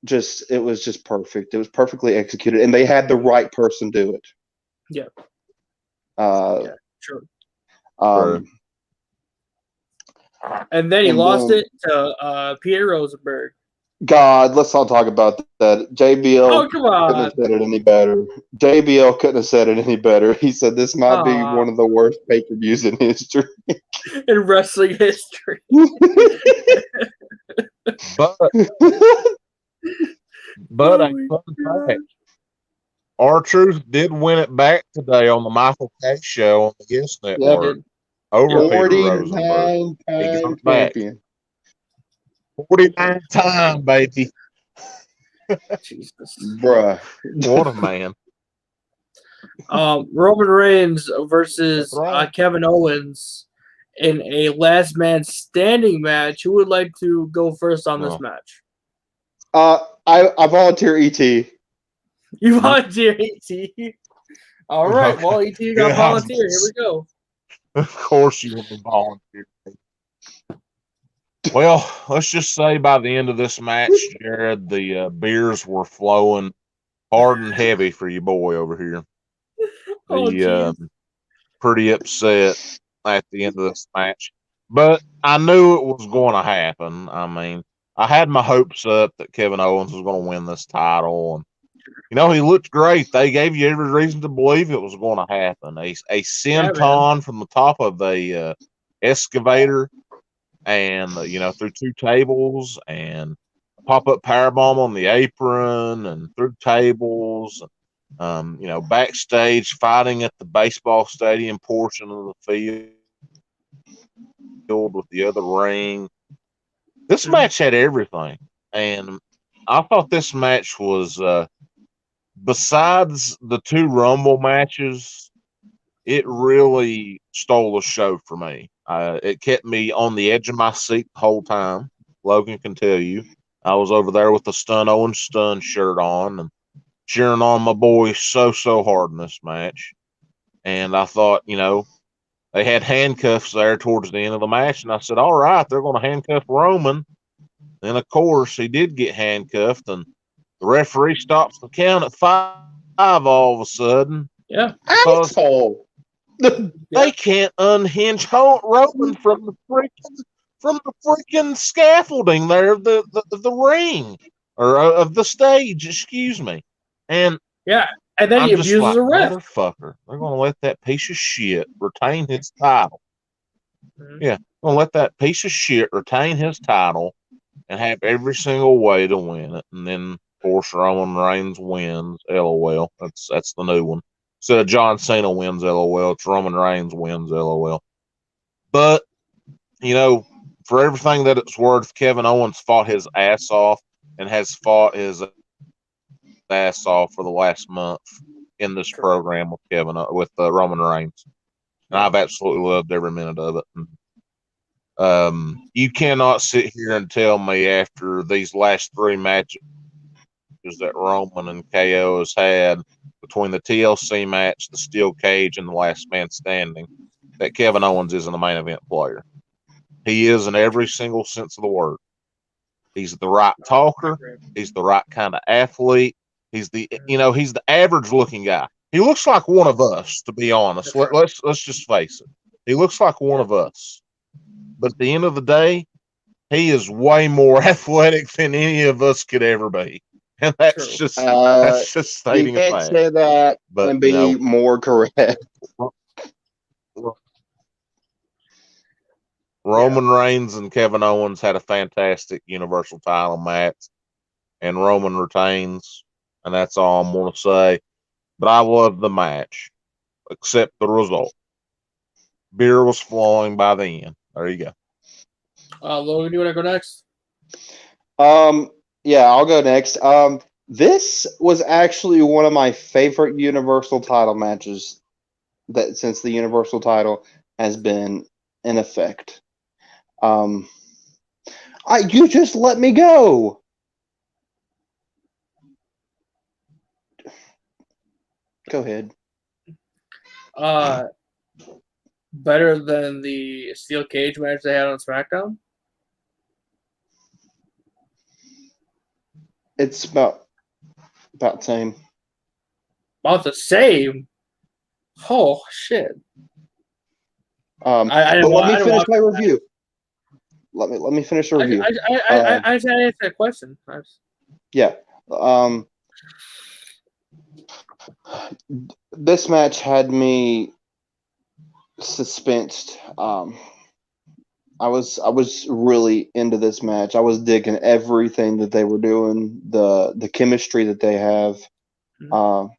it was just perfect. It was perfectly executed, and they had the right person do it. Yeah. Sure. And then he lost it to Peter Rosenberg. God, let's not talk about that. JBL come on. couldn't have said it any better. JBL couldn't have said it any better. He said this might be one of the worst pay-per-views in history. In wrestling history. But a fun fact, R-Truth did win it back today on the Michael K show on the Yes Network over Peter Rosenberg. 49-time champion. 49 time, baby. Jesus. Bruh. What a man. Roman Reigns versus Kevin Owens in a last man standing match. Who would like to go first on this match? I volunteer ET. You volunteer ET? All right. Okay. Well, ET got volunteer. Here we go. Of course you want to volunteer. Well, let's just say by the end of this match, Jared, the beers were flowing hard and heavy for you boy over here. Pretty upset at the end of this match. But I knew it was going to happen. I mean, I had my hopes up that Kevin Owens was going to win this title. And, he looked great. They gave you every reason to believe it was going to happen. A senton from the top of a excavator and, through two tables and pop-up powerbomb on the apron and through tables. Backstage fighting at the baseball stadium portion of the field with the other ring. This match had everything. And I thought this match was, besides the two Rumble matches, it really stole the show for me. It kept me on the edge of my seat the whole time. Logan can tell you. I was over there with the Stun Owens Stun shirt on and cheering on my boys so hard in this match. And I thought, they had handcuffs there towards the end of the match. And I said, all right, they're going to handcuff Roman. And, of course, he did get handcuffed. And the referee stops the count at 5 all of a sudden. Yeah. Asshole. They can't unhinge Roman from the freaking scaffolding there of the ring or of the stage, excuse me. And and then he abuses a ref. Motherfucker, they're gonna let that piece of shit retain his title. Mm-hmm. Yeah, gonna let that piece of shit retain his title and have every single way to win it. And then, of course, Roman Reigns wins. LOL. That's the new one. Instead of John Cena wins, LOL, it's Roman Reigns wins, LOL. But, for everything that it's worth, Kevin Owens fought his ass off and has fought his ass off for the last month in this program with Roman Reigns. And I've absolutely loved every minute of it. You cannot sit here and tell me after these last 3 matches that Roman and KO has had between the TLC match, the steel cage, and the last man standing, that Kevin Owens isn't a main event player. He is in every single sense of the word. He's the right talker. He's the right kind of athlete. He's the average looking guy. He looks like one of us, to be honest. Let's just face it. He looks like one of us. But at the end of the day, he is way more athletic than any of us could ever be. And that's just stating you a can't fact. say that But, and be more correct. Roman Reigns and Kevin Owens had a fantastic Universal title match, and Roman retains, and that's all I'm going to say. But I love the match, except the result. Beer was flowing by the end. There you go. Logan, do you want to go next? Yeah, I'll go next. This was actually one of my favorite Universal title matches that since the Universal title has been in effect. You just let me go. Go ahead. Better than the steel cage match they had on SmackDown? It's about the same. About the same? Oh, shit. But let me finish my review. Let me finish the review. I just answered that question. Yeah. This match had me suspensed. I was really into this match. I was digging everything that they were doing, the chemistry that they have. What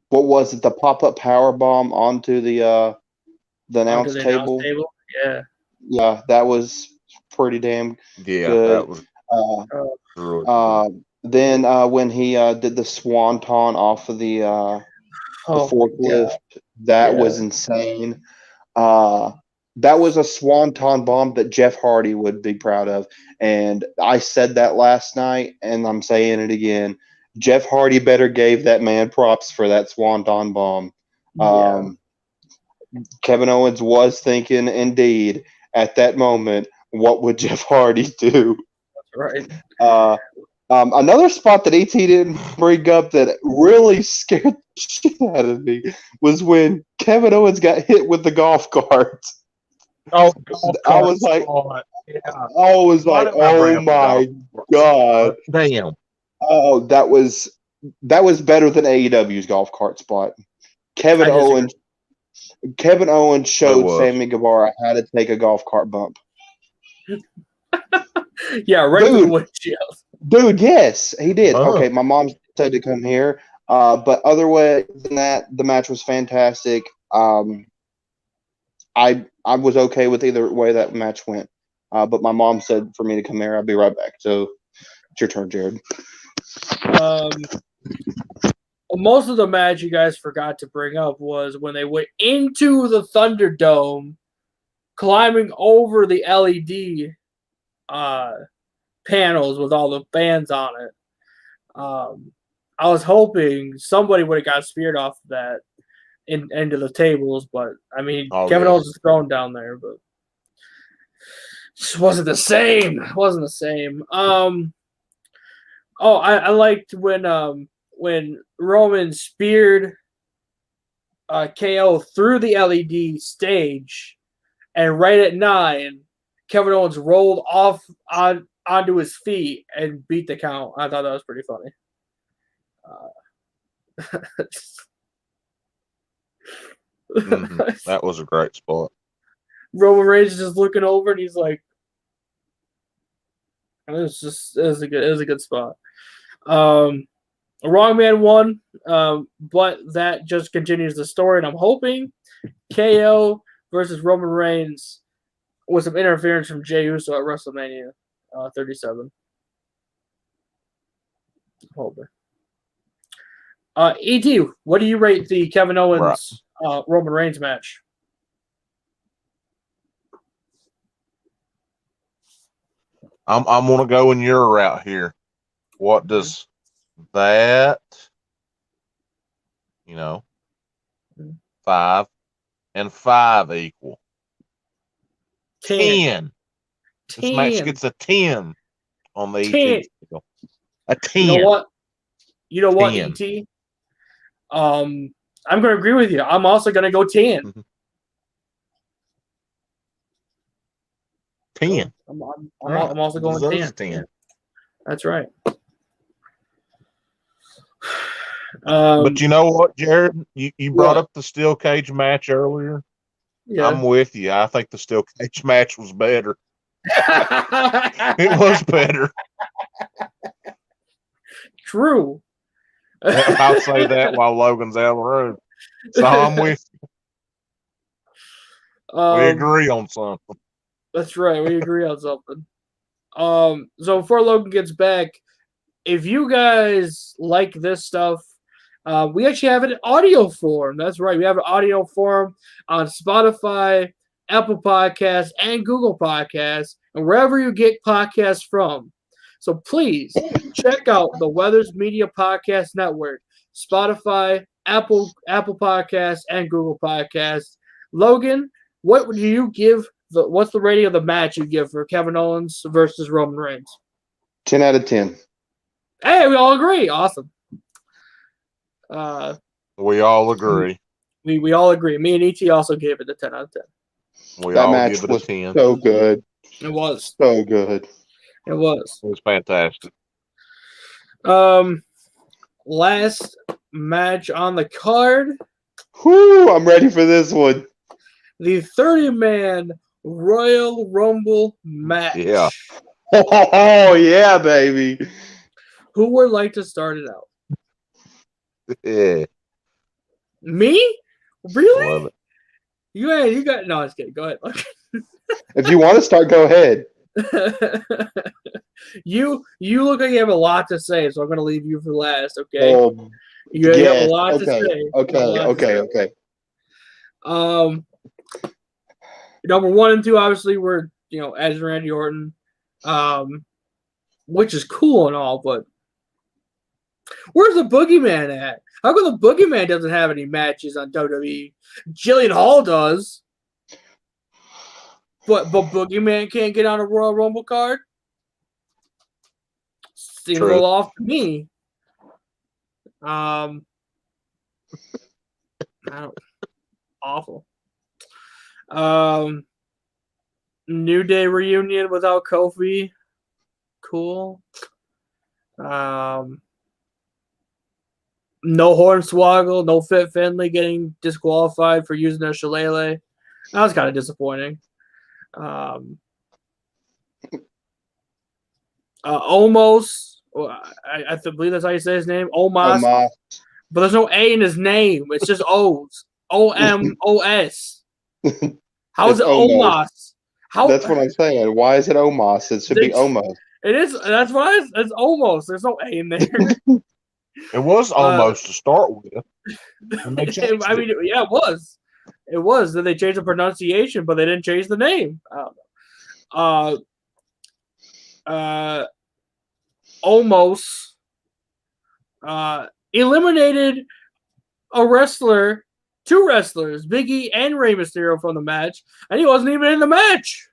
was it? The pop-up power bomb onto the announce table. Yeah, that was pretty damn good. That was then when he did the swanton off of the forklift, that was insane. That was a swanton bomb that Jeff Hardy would be proud of. And I said that last night, and I'm saying it again. Jeff Hardy better gave that man props for that swanton bomb. Kevin Owens was thinking, indeed, at that moment, what would Jeff Hardy do? That's right. Another spot that ET didn't bring up that really scared the shit out of me was when Kevin Owens got hit with the golf cart. I was like, oh my God. Damn. Oh, that was better than AEW's golf cart spot. Kevin Owens showed Sammy Guevara how to take a golf cart bump. Yeah, right in the windshield. Dude, yes, he did. Okay, my mom said to come here. But other way than that, the match was fantastic. I was okay with either way that match went. But my mom said for me to come here. I'll be right back. So it's your turn, Jared. Most of the match you guys forgot to bring up was when they went into the Thunderdome, climbing over the LED panels with all the fans on it. I was hoping somebody would have got speared off of that into the tables, but I mean, Kevin Owens was thrown down there, but it just wasn't the same. It wasn't the same. I liked when Roman speared KO through the LED stage, and right at 9, Kevin Owens rolled off onto his feet and beat the count. I thought that was pretty funny. That was a great spot. Roman Reigns is just looking over, and he's like, it was a good spot. Wrong Man won, but that just continues the story, and I'm hoping KO versus Roman Reigns with some interference from Jey Uso at WrestleMania 37. Hold on. ET, what do you rate the Kevin Owens Roman Reigns match? I'm gonna go in your route here. What does that, 5 and 5 equal? 10. This match gets a 10 on the ET scale. A 10. You know what? You know what, 10. ET? I'm going to agree with you. I'm also going to go 10. 10. I'm also going 10. Yeah. That's right. But you know what, Jared? You brought up the steel cage match earlier. Yeah. I'm with you. I think the steel cage match was better. It was better. True. I'll say that while Logan's out of the room. So I'm with you. We agree on something. That's right. We agree on something. So before Logan gets back, if you guys like this stuff, we actually have an audio form. That's right. We have an audio form on Spotify, Apple Podcasts, and Google Podcasts, and wherever you get podcasts from. So please check out the Weathers Media Podcast Network, Spotify, Apple Podcasts, and Google Podcasts. Logan, what would you give? What's the rating of the match you give for Kevin Owens versus Roman Reigns? 10 out of 10. Hey, we all agree. Awesome. We all agree. We all agree. Me and ET also gave it a 10 out of 10. That all match give it was a 10. So good. It was. So good. It was. It was fantastic. Last match on the card. Whoo, I'm ready for this one. The 30-man Royal Rumble match. Yeah. Oh, yeah, baby. Who would like to start it out? Yeah. Me? Really? Love it. You got no, I was kidding. Go ahead. If you want to start, go ahead. You look like you have a lot to say, so I'm gonna leave you for last, okay? You yeah, have a lot to say. Okay. Number 1 and 2, obviously, were Edge and Randy Orton, which is cool and all, but where's the Boogeyman at? How come the Boogeyman doesn't have any matches on WWE? Jillian Hall does, but Boogeyman can't get on a Royal Rumble card. Seems a little off to me. I don't. Awful. New Day reunion without Kofi. Cool. No Hornswoggle, no Fit Finlay getting disqualified for using their shillelagh. That was kind of disappointing. Omos. I believe that's how you say his name. Omos. But there's no A in his name. It's just O's. O-M-O-S. How is it Omos? That's what I'm saying. Why is it Omos? It should be Omos. It is. That's why it's almost. There's no A in there. It was almost to start with. I mean, yeah, it was. It was. Then they changed the pronunciation, but they didn't change the name. I don't know. Almost eliminated a wrestler, 2 wrestlers, Big E and Rey Mysterio from the match, and he wasn't even in the match.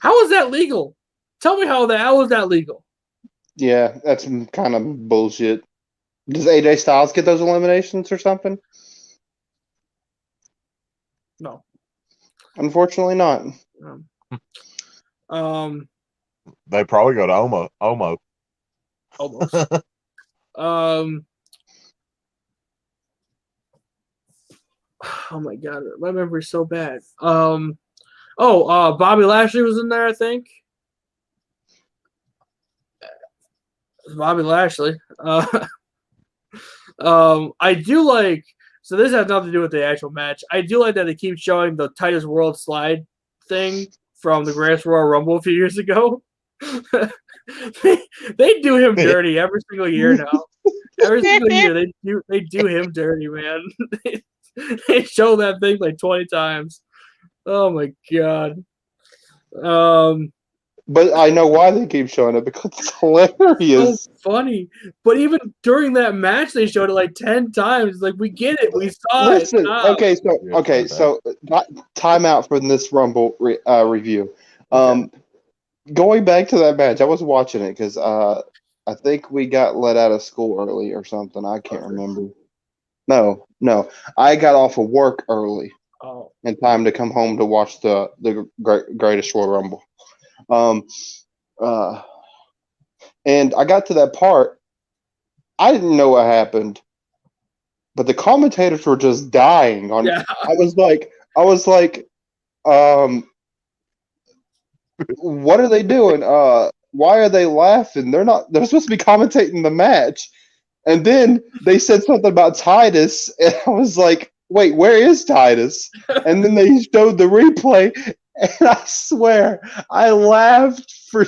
How is that legal? Tell me how is that legal? Yeah, that's kind of bullshit. Does AJ Styles get those eliminations or something? No. Unfortunately not. They probably go to Omo. Almost. Oh my god, my memory's so bad. Bobby Lashley was in there, I think. Bobby Lashley. I do like So this has nothing to do with the actual match. I do like that they keep showing the Titus World Slide thing from the Greatest Royal Rumble a few years ago. they do him dirty every single year now. Every single year they do him dirty, man. They show that thing like 20 times. Oh my god. But I know why they keep showing it because it's hilarious. So funny. But even during that match, they showed it like 10 times. Like, we get it. We saw Listen, it. Stop. so time out for this Rumble review. Going back to that match, I was watching it because I think we got let out of school early or something. I can't remember. No, I got off of work early in time to come home to watch the Greatest Royal Rumble. And I got to that part. I didn't know what happened, but the commentators were just dying on. Yeah. I was like, what are they doing? Why are they laughing? They're supposed to be commentating the match. And then they said something about Titus, and I was like, wait, where is Titus? And then they showed the replay, and I swear I laughed for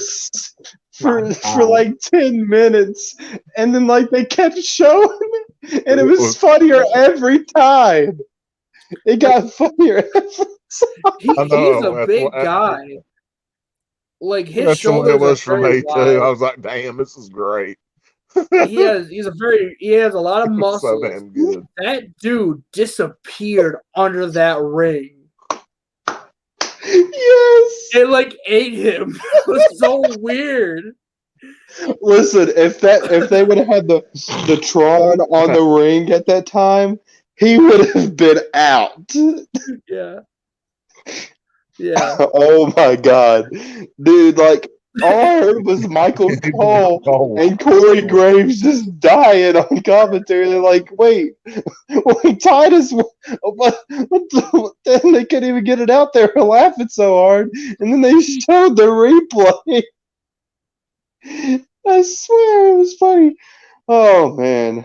like 10 minutes, and then like they kept showing it, and it was funnier every time. It got funnier every time. He's a big guy. Like his shoulders it was for me wide. too. I was like, damn, this is great. He has a lot of muscles. So damn good. That dude disappeared under that ring. Yes. It like ate him. It was so weird. Listen, if they would have had the Tron on the ring at that time, he would have been out. Yeah. Oh my god, dude! Like all I heard was Michael Cole and Corey Graves just dying on commentary. They're like, wait, Titus, what then they couldn't even get it out there laughing so hard, and then they showed the replay. I swear it was funny. Oh man.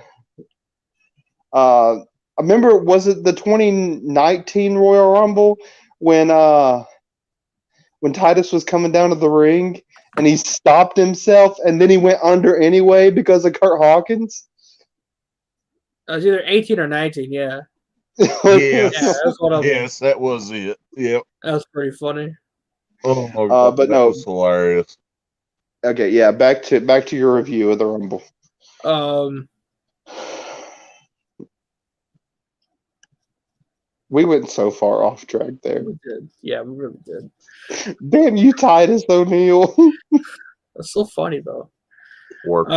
I remember, was it the 2019 Royal Rumble when Titus was coming down to the ring and he stopped himself and then he went under anyway because of Kurt Hawkins? It was either 18 or 19, yeah. Yes, that was it. Yep. That was pretty funny. Oh my god, but that was hilarious. Okay, yeah, back to your review of the Rumble. We went so far off track there. We did. Yeah, we really did. Damn you, Titus O'Neil. That's so funny, though. Work.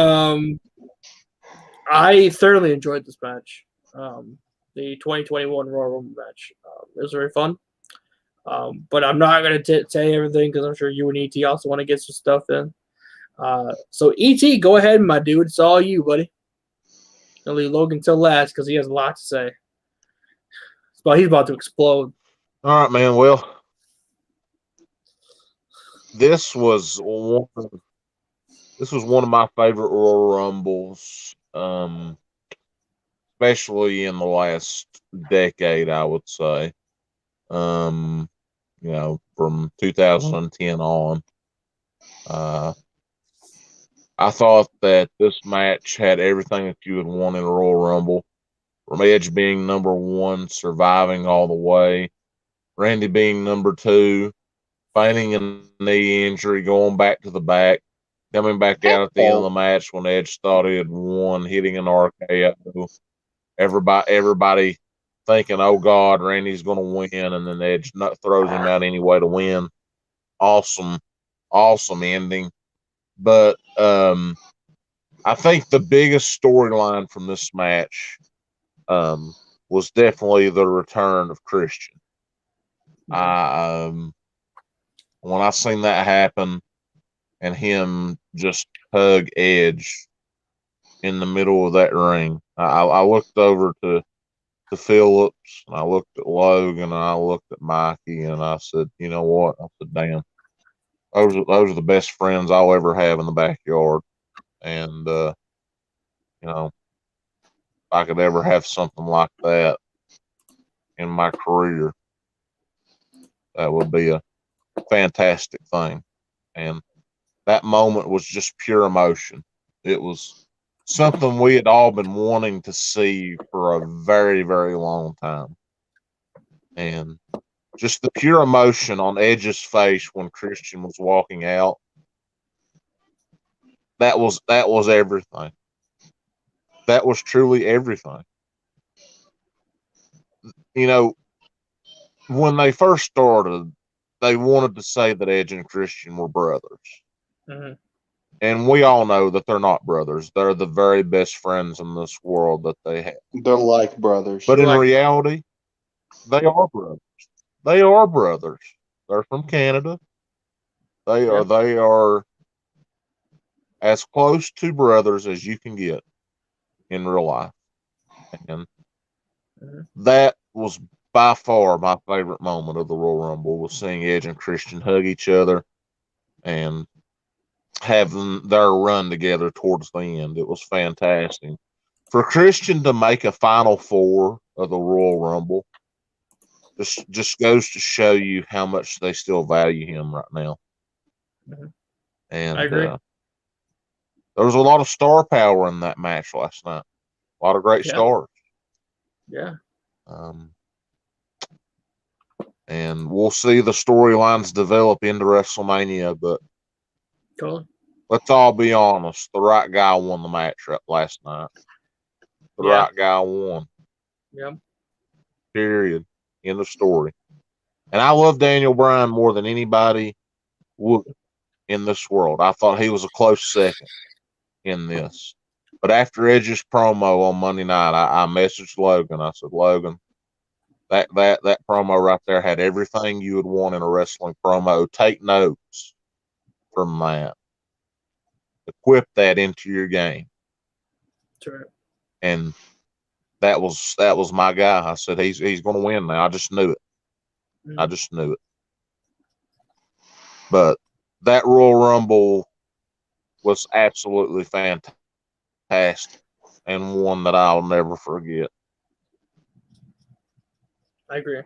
I thoroughly enjoyed this match. The 2021 Royal Rumble match. It was very fun. But I'm not going to say everything because I'm sure you and ET also want to get some stuff in. So, ET, go ahead, my dude. It's all you, buddy. I'll leave Logan till last because he has a lot to say. He's about to explode. All right, man. Well, this was one of my favorite Royal Rumbles, especially in the last decade, I would say. From 2010 on. I thought that this match had everything that you would want in a Royal Rumble. From Edge being number one, surviving all the way. Randy being number two, feigning a knee injury, going back to the back, coming back out at the end of the match when Edge thought he had won, hitting an RKO. Everybody thinking, oh God, Randy's going to win, and then Edge throws him out anyway to win. Awesome ending. But I think the biggest storyline from this match was definitely the return of Christian. When I seen that happen and him just hug Edge in the middle of that ring, I looked over to Phillips, and I looked at Logan, and I looked at Mikey, and I said, you know what? I said, damn, those are the best friends I'll ever have in the backyard. And, if I could ever have something like that, in my career. That would be a fantastic thing. And that moment was just pure emotion. It was something we had all been wanting to see for a very, very long time. And just the pure emotion on Edge's face when Christian was walking out, that was everything. That was truly everything. You know, when they first started, they wanted to say that Edge and Christian were brothers. Mm-hmm. And we all know that they're not brothers. They're the very best friends in this world that they have. They're like brothers. But in Like- reality, they are brothers. They are brothers. They're from Canada. They are as close to brothers as you can get in real life. And that was by far my favorite moment of the Royal Rumble, was seeing Edge and Christian hug each other and having their run together towards the end. It was fantastic. For Christian to make a Final Four of the Royal Rumble just goes to show you how much they still value him right now. Mhm. And I agree. there was a lot of star power in that match last night. A lot of great Yeah. stars. Yeah. And we'll see the storylines develop into WrestleMania, but Cool. let's all be honest. The right guy won the match last night. The Yeah. right guy won. Yeah. Period. End of story. And I love Daniel Bryan more than anybody would in this world. I thought he was a close second in this. But after Edge's promo on Monday night, I messaged Logan. I said, Logan, that promo right there had everything you would want in a wrestling promo. Take notes from that. Equip that into your game. Sure. And that was my guy. I said he's going to win now. I just knew it. I just knew it. But that Royal Rumble was absolutely fantastic and one that I'll never forget. I agree.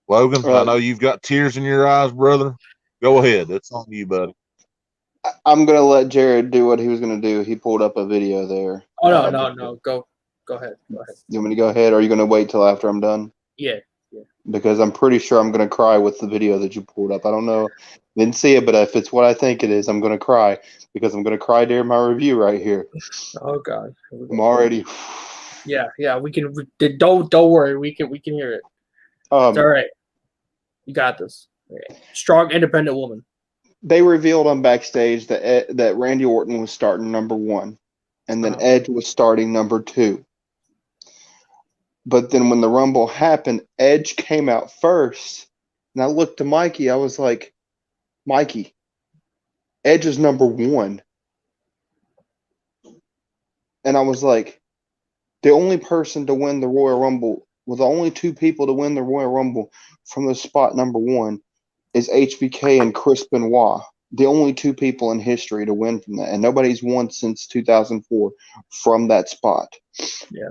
Logan, I know you've got tears in your eyes, brother. Go ahead. It's on you, buddy. I'm going to let Jared do what he was going to do. He pulled up a video there. Oh no. Go ahead. Go ahead. You want me to go ahead, or are you going to wait till after I'm done? Yeah. Because I'm pretty sure I'm going to cry with the video that you pulled up. I don't know. Didn't see it, but if it's what I think it is, I'm going to cry because I'm going to cry during my review right here. Oh God. I'm already. Yeah. We can. Don't worry. We can hear it. It's all right. You got this. Okay. Strong, independent woman. They revealed on backstage that Randy Orton was starting number 1, and then Edge was starting number 2. But then when the Rumble happened, Edge came out first. And I looked to Mikey. I was like, Mikey, Edge is number 1. And I was like, the only person to win the Royal Rumble, well, the only 2 people to win the Royal Rumble from the spot number 1 is HBK and Chris Benoit. The only 2 people in history to win from that. And nobody's won since 2004 from that spot. Yeah.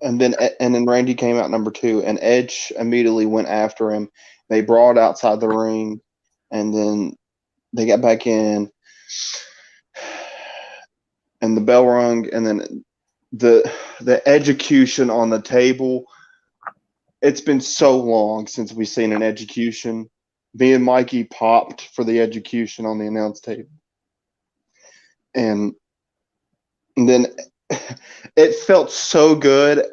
And then Randy came out number 2, and Edge immediately went after him. They brawled outside the ring, and then they got back in, and the bell rung, and then the execution on the table. It's been so long since we've seen an execution. Me and Mikey popped for the execution on the announce table, and then it felt so good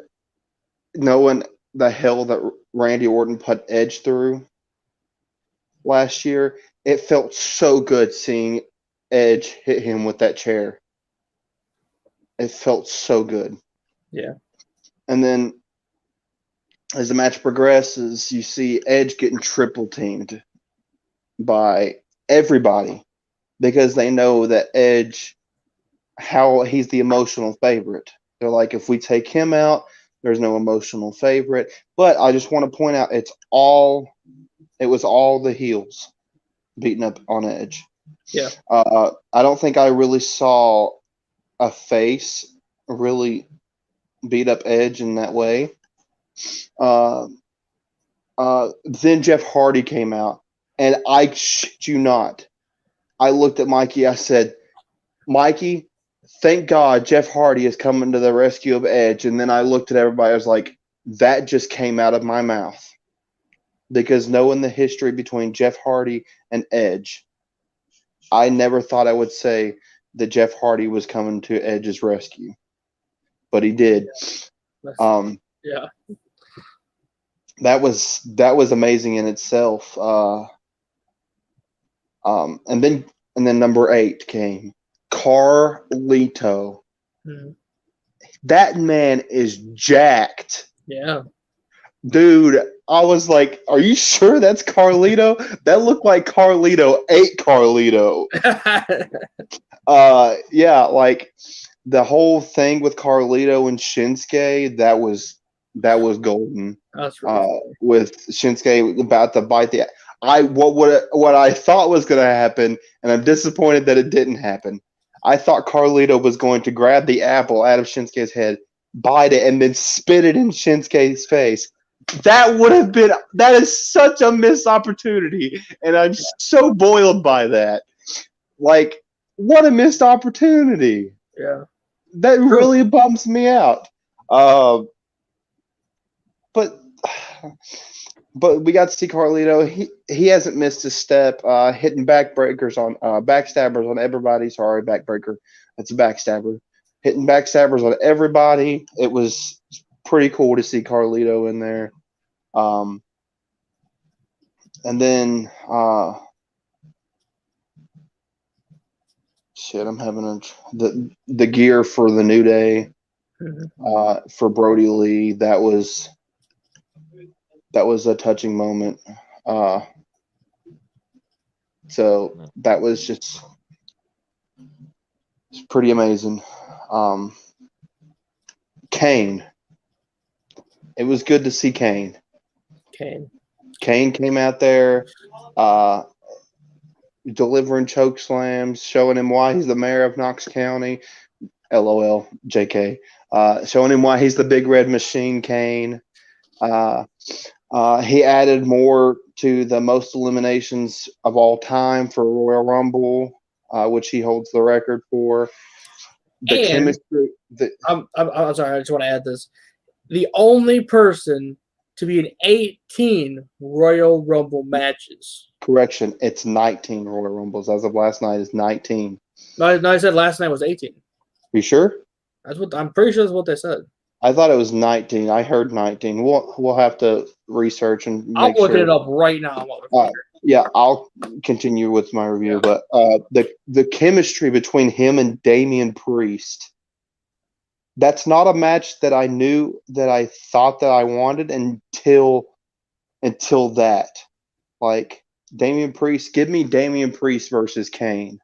knowing the hell that Randy Orton put Edge through last year. It felt so good seeing Edge hit him with that chair. It felt so good. Yeah. And then as the match progresses, you see Edge getting triple teamed by everybody because they know that Edge, how he's the emotional favorite. They're like, if we take him out, there's no emotional favorite. But I just want to point out it was all the heels beating up on Edge. Yeah. I don't think I really saw a face really beat up Edge in that way. Then Jeff Hardy came out, and I shit you not, I looked at Mikey. I said, Mikey, thank God Jeff Hardy is coming to the rescue of Edge. And then I looked at everybody. I was like, that just came out of my mouth. Because knowing the history between Jeff Hardy and Edge, I never thought I would say that Jeff Hardy was coming to Edge's rescue. But he did. Yeah. That was amazing in itself. And then number 8 came. Carlito. Mhm. That man is jacked. Yeah. Dude, I was like, are you sure that's Carlito? That looked like Carlito ate Carlito. Yeah, like the whole thing with Carlito and Shinsuke, that was golden. That's really With Shinsuke about to bite the what I thought was going to happen, and I'm disappointed that it didn't happen. I thought Carlito was going to grab the apple out of Shinsuke's head, bite it, and then spit it in Shinsuke's face. That is such a missed opportunity, and I'm so boiled by that. Like, what a missed opportunity. Yeah. That really bums me out. But we got to see Carlito. He hasn't missed a step. Hitting backstabbers on everybody. Sorry, backbreaker. That's a backstabber. Hitting backstabbers on everybody. It was pretty cool to see Carlito in there. And then I'm having the gear for the New Day. For Brody Lee. That was a touching moment. So that was just pretty amazing. Kane. It was good to see Kane. Kane came out there delivering choke slams, showing him why he's the mayor of Knox County. LOL, JK. Showing him why he's the big red machine, Kane. He added more to the most eliminations of all time for Royal Rumble, which he holds the record for. The chemistry. I'm sorry. I just want to add this. The only person to be in 18 Royal Rumble matches. Correction, it's 19 Royal Rumbles. As of last night, it's 19. No, I said last night was 18. You sure? I'm pretty sure that's what they said. I thought it was 19. I heard 19. We'll have to research and make I'm looking sure. it up right now. Yeah, I'll continue with my review. Yeah. But the chemistry between him and Damian Priest, that's not a match that I knew that I thought that I wanted until that. Like, Damian Priest, give me Damian Priest versus Kane.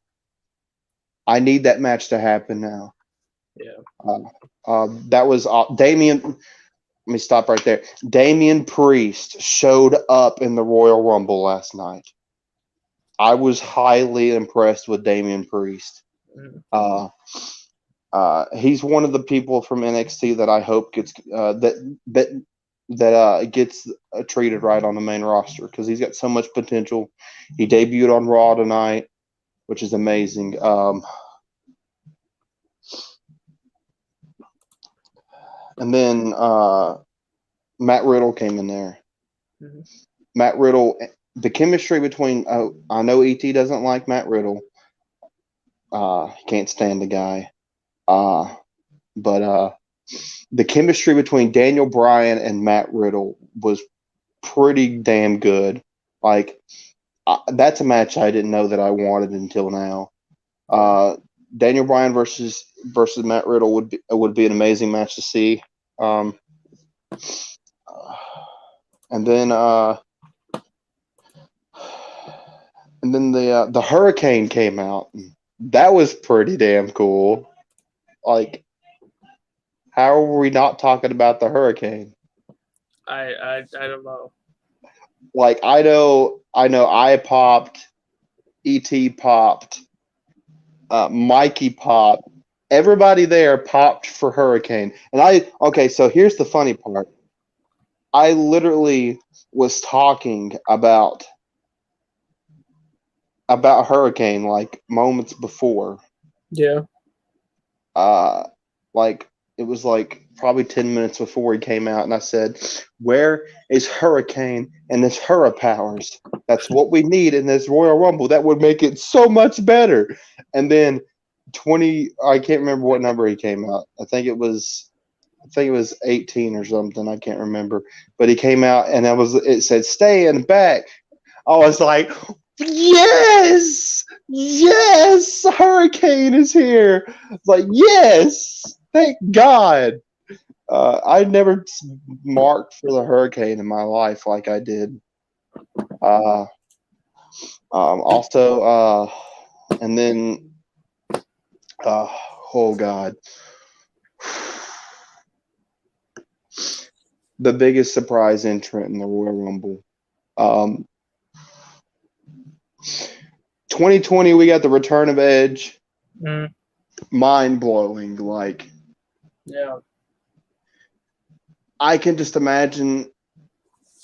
I need that match to happen now. Yeah. That was Damian. Let me stop right there. Damian Priest showed up in the Royal Rumble last night. I was highly impressed with Damian Priest. He's one of the people from NXT that I hope gets gets treated right on the main roster because he's got so much potential. He debuted on Raw tonight, which is amazing. And then Matt Riddle came in there. Mm-hmm. Matt Riddle, the chemistry between I know ET doesn't like Matt Riddle. He can't stand the guy. But the chemistry between Daniel Bryan and Matt Riddle was pretty damn good. Like, that's a match I didn't know that I wanted until now. Daniel Bryan versus Matt Riddle would be an amazing match to see. And then the Hurricane came out. That was pretty damn cool. Like, how are we not talking about the Hurricane? I don't know. Like, I know I popped, ET popped, Mikey popped, everybody there popped for Hurricane. And so here's the funny part. I literally was talking about Hurricane like moments before. Yeah. Like it was like probably 10 minutes before he came out, and I said, "Where is Hurricane and his Hurra powers? That's what we need in this Royal Rumble. That would make it so much better." And then I can't remember what number he came out. I think it was 18 or something. I can't remember. But he came out and it said stand back. I was like, yes, Hurricane is here. It's like, yes, thank God. I'd never marked for the Hurricane in my life like I did. And then, oh God. The biggest surprise entrant in the Royal Rumble. 2020, we got the return of Edge. Mm. Mind blowing. Like, Yeah. I can just imagine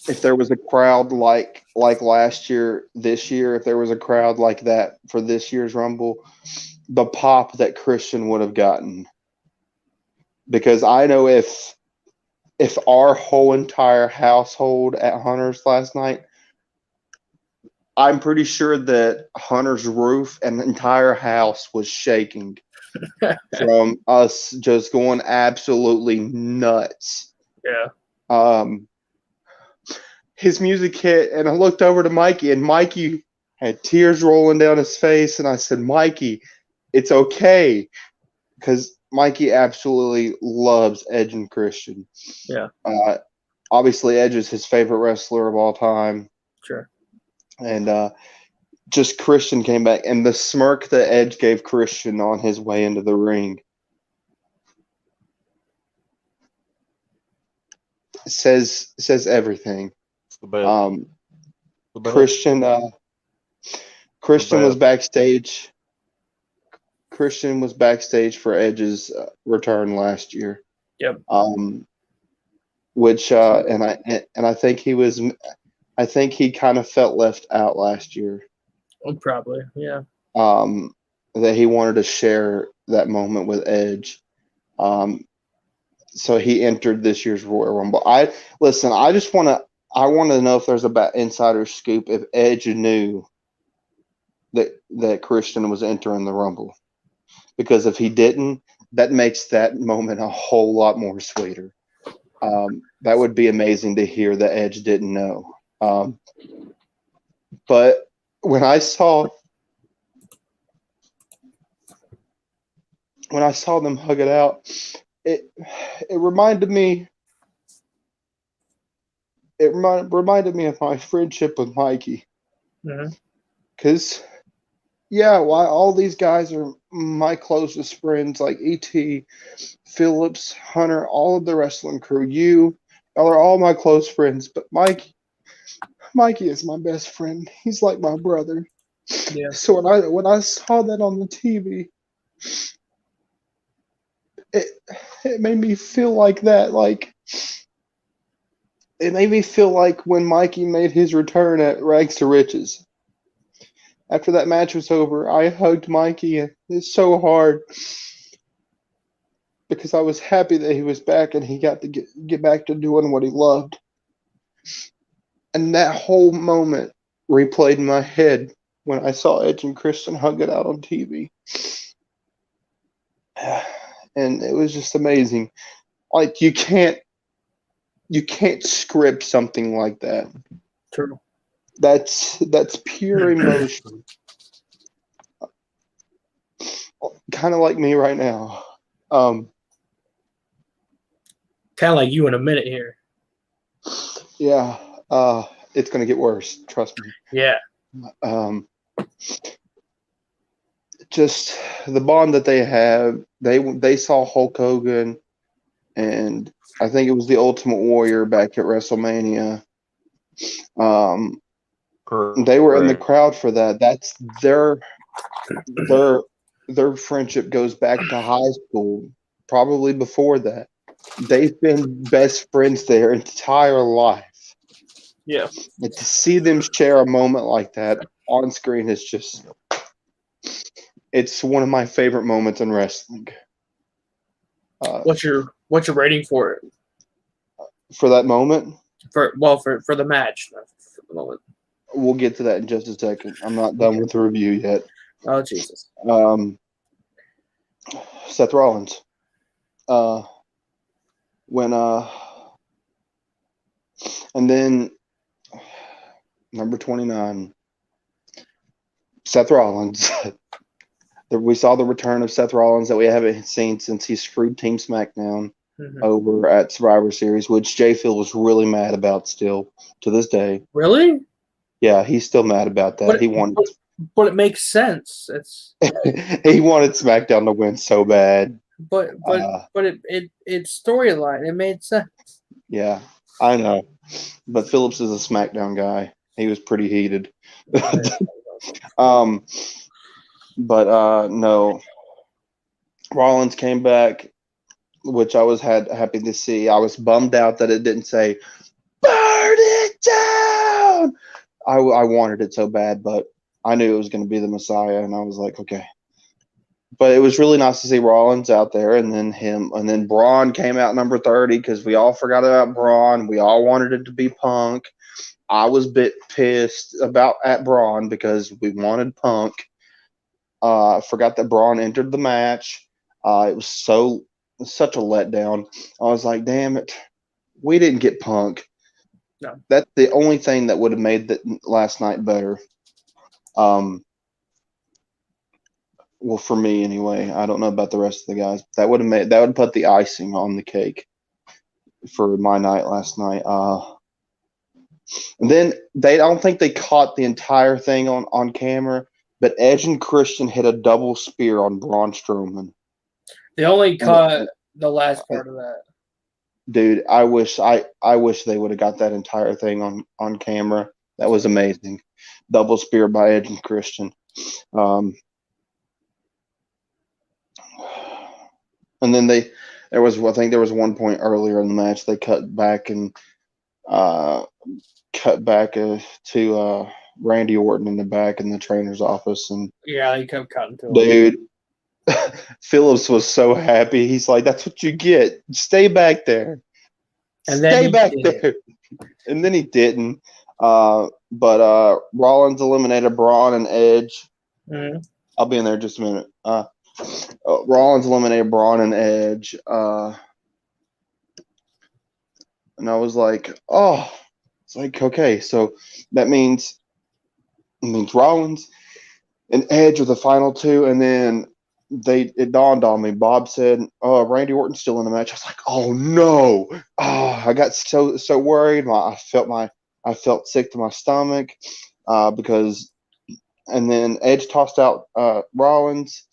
if there was a crowd like last year, this year, if there was a crowd like that for this year's Rumble, the pop that Christian would have gotten. Because I know if our whole entire household at Hunter's last night, I'm pretty sure that Hunter's roof and the entire house was shaking from us just going absolutely nuts. Yeah. His music hit, and I looked over to Mikey, and Mikey had tears rolling down his face, and I said, Mikey, it's okay. Because Mikey absolutely loves Edge and Christian. Yeah. Obviously, Edge is his favorite wrestler of all time. Sure. And just Christian came back, and the smirk that Edge gave Christian on his way into the ring says everything. The best. Christian was backstage. Christian was backstage for Edge's return last year. Yep. Which and I think he was. I think he kind of felt left out last year. Probably, yeah. That he wanted to share that moment with Edge. So he entered this year's Royal Rumble. I want to know if there's a insider scoop if Edge knew that Christian was entering the Rumble. Because if he didn't, that makes that moment a whole lot more sweeter. That would be amazing to hear that Edge didn't know. But when I saw them hug it out, it reminded me. It reminded me of my friendship with Mikey. Because, while all these guys are my closest friends, like E.T., Phillips, Hunter, all of the wrestling crew, y'all are all my close friends, but Mikey is my best friend. He's like my brother. Yeah. So when I saw that on the TV, it made me feel like that. Like, it made me feel like when Mikey made his return at Rags to Riches. After that match was over, I hugged Mikey, and it's so hard because I was happy that he was back and he got to get back to doing what he loved. And that whole moment replayed in my head when I saw Edge and Christian hug it out on TV. And it was just amazing. Like, you can't script something like that. True. That's pure emotion. Kind of like me right now. Kind of like you in a minute here. Yeah. It's going to get worse. Trust me. Yeah. Just the bond that they have. They saw Hulk Hogan, and I think it was the Ultimate Warrior back at WrestleMania. They were in the crowd for that. That's their their friendship goes back to high school, probably before that. They've been best friends their entire life. Yeah. And to see them share a moment like that on screen is just, it's one of my favorite moments in wrestling. What's your rating for it? For that moment, For the match, not for the moment. we'll get to that in just a second. I'm not done with the review yet. Oh Jesus. Seth Rollins. And then number 29, Seth Rollins. We saw the return of Seth Rollins that we haven't seen since he screwed Team SmackDown over at Survivor Series, which Jay Phil was really mad about still to this day. Really? Yeah, he's still mad about that. But it makes sense. It's he wanted SmackDown to win so bad. but it's storyline. It made sense. Yeah, I know. But Phillips is a SmackDown guy. He was pretty heated. No. Rollins came back, which I was happy to see. I was bummed out that it didn't say "Burn it down." I wanted it so bad, but I knew it was going to be the Messiah, and I was like, okay. But it was really nice to see Rollins out there, and then Braun came out number 30 because we all forgot about Braun. We all wanted it to be Punk. I was a bit pissed at Braun because we wanted Punk. I forgot that Braun entered the match. It was such a letdown. I was like, damn it, we didn't get Punk. No. That's the only thing that would have made last night better. Well, for me anyway. I don't know about the rest of the guys. That would put the icing on the cake for my night last night. And then I don't think they caught the entire thing on camera, but Edge and Christian hit a double spear on Braun Strowman. They only caught the last part of that. Dude, I wish they would have got that entire thing on camera. That was amazing. Double spear by Edge and Christian. And then there was one point earlier in the match they cut back to Randy Orton in the back in the trainer's office, and yeah, he kept cutting to him. Dude, Phillips was so happy. He's like, "That's what you get. Stay back there. And Stay back there." And then he didn't. But Rollins eliminated Braun and Edge. Mm-hmm. I'll be in there in just a minute. Rollins eliminated Braun and Edge. And I was like, oh, it's like, okay, so that means Rollins and Edge are the final two, and then it dawned on me. Bob said, "Oh, Randy Orton's still in the match." I was like, "Oh no!" Oh, I got so worried. I felt sick to my stomach because, and then Edge tossed out Rollins,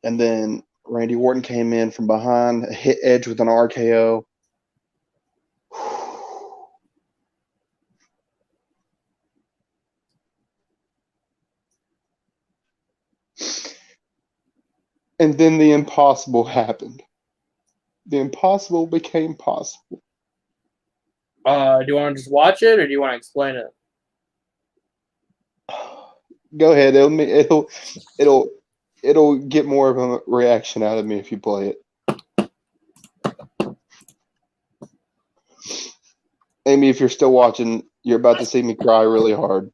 and then Randy Orton came in from behind, hit Edge with an RKO. And then the impossible happened. The impossible became possible. Do you want to just watch it, or do you want to explain it? Go ahead. It'll get more of a reaction out of me if you play it. Amy, if you're still watching, you're about to see me cry really hard.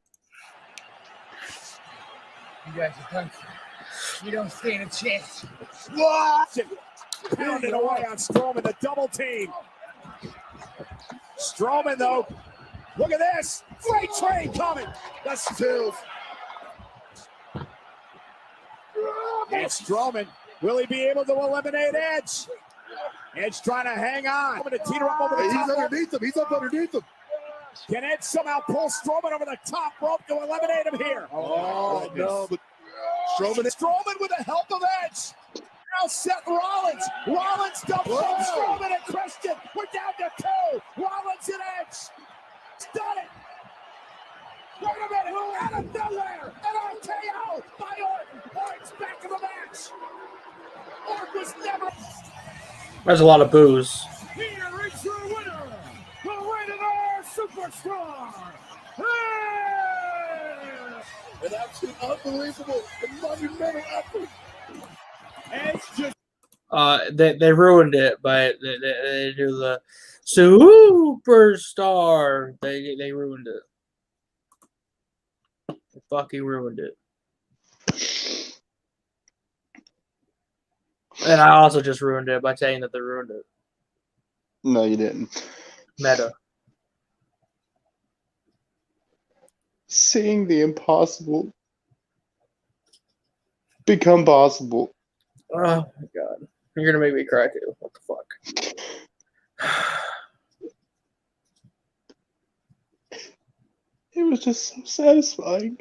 You guys are done. You don't stand a chance. What? Pounded away on Strowman, the double team. Strowman, though, look at this. Freight train coming. The Stills. And Strowman, will he be able to eliminate Edge? Edge trying to hang on. I'm going to teeter up over the top. He's underneath him. He's up underneath him. Can Edge somehow pull Strowman over the top rope to eliminate him here? Oh no, but Strowman with the help of Edge. Now Seth Rollins. Rollins dumps on Strowman and Christian. We're down to 2. Rollins and Edge. Done it. Wait a minute. Out of nowhere. An RKO by Orton. Orton gets back in the match. Mark was never. There's a lot of boos. Here is your winner, the Rated R Superstar, Edge! An absolute unbelievable and monumental effort. Edge just. They ruined it by they do the superstar. They ruined it. They fucking ruined it. And I also just ruined it by saying that they ruined it. No, you didn't. Meta. Seeing the impossible become possible. Oh my god. You're gonna make me cry too. What the fuck? It was just so satisfying.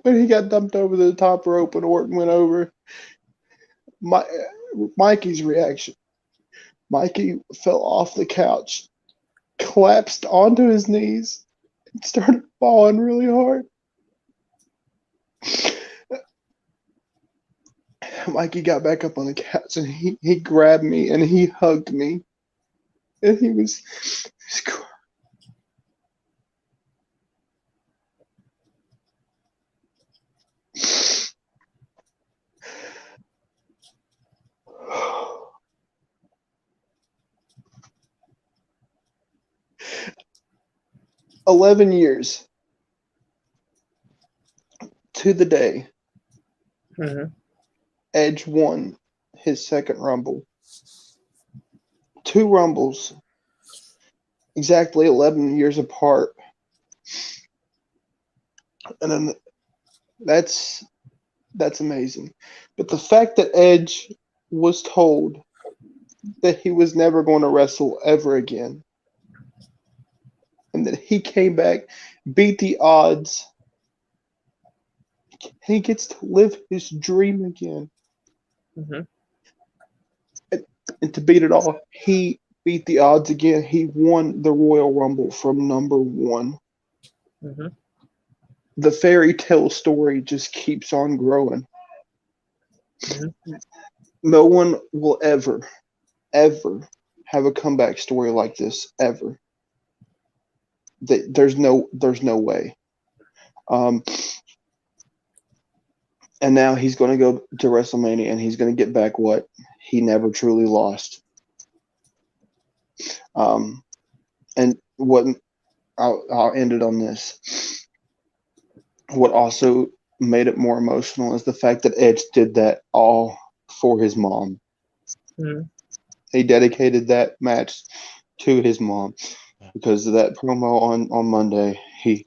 When he got dumped over the top rope and Orton went over, Mikey's reaction. Mikey fell off the couch, collapsed onto his knees, and started falling really hard. Mikey got back up on the couch and he grabbed me and he hugged me. And he was crying. 11 years to the day, Edge won his second Rumble. 2 Rumbles, exactly 11 years apart. And then that's amazing. But the fact that Edge was told that he was never going to wrestle ever again, and that he came back, beat the odds, he gets to live his dream again. And to beat it all, he beat the odds again. He won the Royal Rumble from number 1. The fairy tale story just keeps on growing. No one will ever have a comeback story like this, ever. There's no way. And now he's going to go to WrestleMania and he's going to get back what he never truly lost. And what I'll end it on this. What also made it more emotional is the fact that Edge did that all for his mom. He dedicated that match to his mom. Because of that promo on Monday, he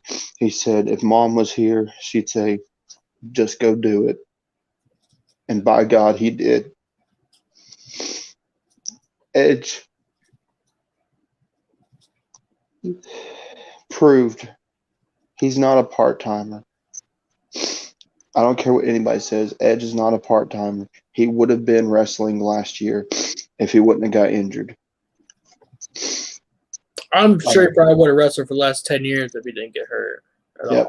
said if Mom was here, she'd say, just go do it. And by God, he did. Edge proved he's not a part-timer. I don't care what anybody says. Edge is not a part-timer. He would have been wrestling last year if he wouldn't have got injured. I'm sure he probably would have wrestled for the last 10 years if he didn't get hurt at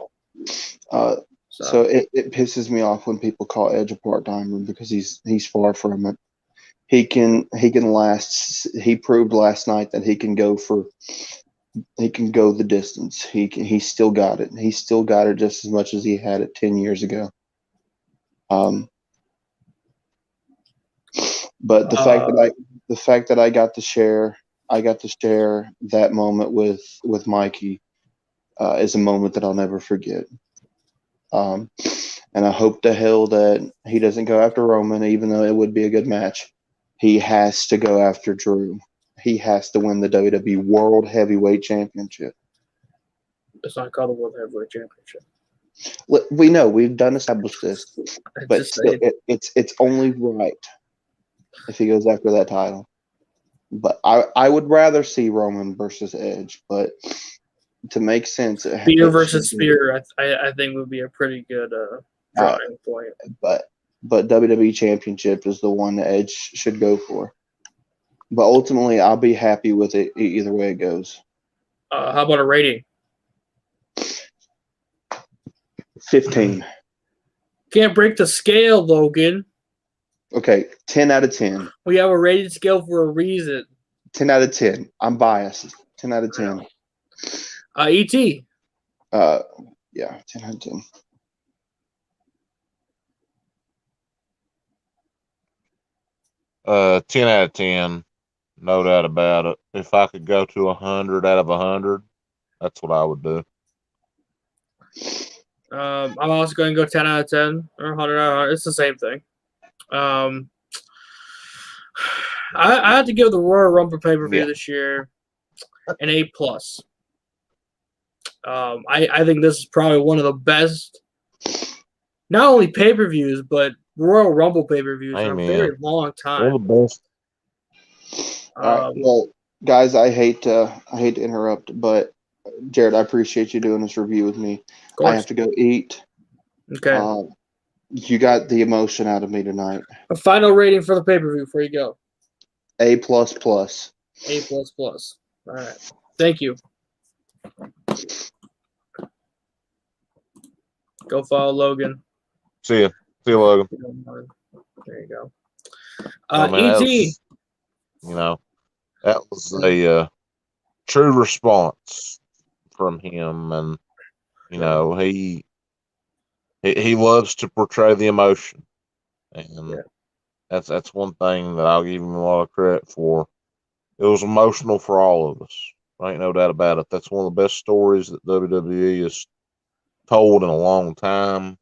all. So it pisses me off when people call Edge a part-timer because he's far from it. He can last. He proved last night that he can go the distance. He still got it. He still got it just as much as he had it 10 years ago. But the fact that I got to share that moment with Mikey is a moment that I'll never forget. And I hope to hell that he doesn't go after Roman, even though it would be a good match. He has to go after Drew. He has to win the WWE World Heavyweight Championship. It's not called the World Heavyweight Championship. We know. We've done establish this. But still, it's only right if he goes after that title. But I would rather see Roman versus Edge. But to make sense, Spear versus Spear, I think would be a pretty good drawing point. But WWE Championship is the one that Edge should go for. but ultimately I'll be happy with it either way it goes. How about a rating? 15. Can't break the scale, Logan. Okay, 10 out of 10. We have a rating scale for a reason. 10 out of 10. I'm biased. 10 out of 10. E.T. Yeah, 10 out of 10. Uh, 10 out of 10, no doubt about it. If I could go to 100 out of 100, that's what I would do. I'm also going to go 10 out of 10 or 100 out of 100. It's the same thing. I have to give the Royal Rumble pay-per-view this year an A+. I think this is probably one of the best, not only pay-per-views, but Royal Rumble pay-per-views in a very long time. One of the best. All right. Well, guys, I hate to interrupt, but Jared, I appreciate you doing this review with me. I have to go eat. Okay. You got the emotion out of me tonight. A final rating for the pay-per-view before you go. A++. A++. All right. Thank you. Go follow Logan. See you. See you, Logan. There you go. E.T. That was a true response from him, and he loves to portray the emotion, and that's one thing that I'll give him a lot of credit for. It was emotional for all of us. Ain't no doubt about it. That's one of the best stories that WWE has told in a long time.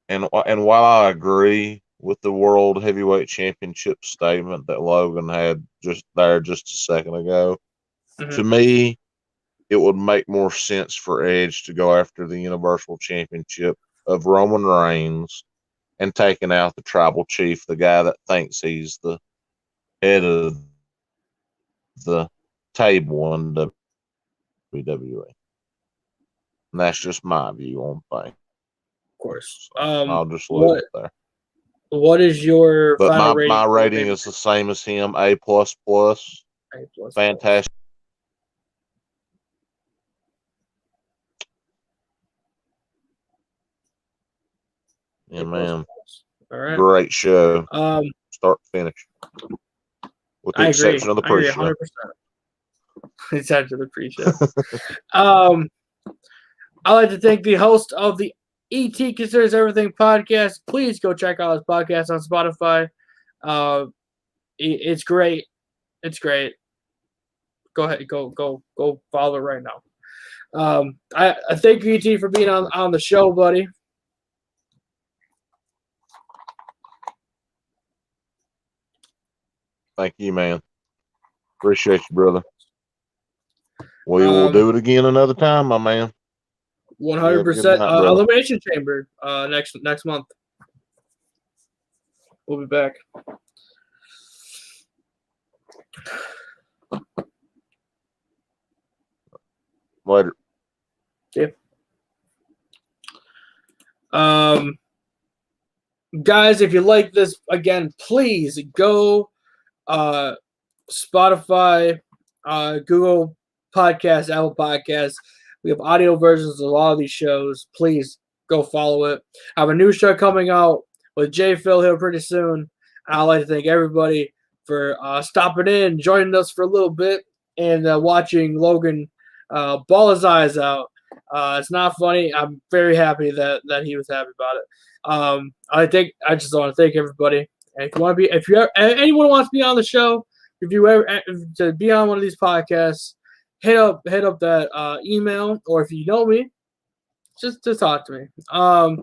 And while I agree with the World Heavyweight Championship statement that Logan had just a second ago, to me, it would make more sense for Edge to go after the Universal Championship of Roman Reigns and taking out the Tribal Chief, the guy that thinks he's the head of the table in WWE. And that's just my view on things. Of course. I'll just leave it there. What is your final rating? My rating is the same as him, A++. Fantastic. Yeah, man. All right. Great show. Start to finish. With the exception of the pre-show. 100%. Except for the pre-show. I'd like to thank the host of the ET Considers Everything podcast. Please go check out his podcast on Spotify. It's great. It's great. Go ahead. Go follow it right now. I thank you, ET, for being on the show, buddy. Thank you, man. Appreciate you, brother. We will do it again another time, my man. 100%. Elimination Chamber next month. We'll be back. Later. Yeah. Guys, if you like this, again, please go Spotify, Google Podcasts, Apple Podcasts. We have audio versions of a lot of these shows. Please go follow it. I have a new show coming out with Jay Phil here pretty soon. I'd like to thank everybody for stopping in, joining us for a little bit, and watching Logan ball his eyes out. It's not funny. I'm very happy that he was happy about it. I just want to thank everybody. And if anyone wants to be on the show, if you ever to be on one of these podcasts, hit up that email, or if you know me, just talk to me. I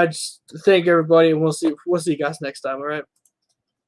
just thank everybody, and we'll see you guys next time. All right.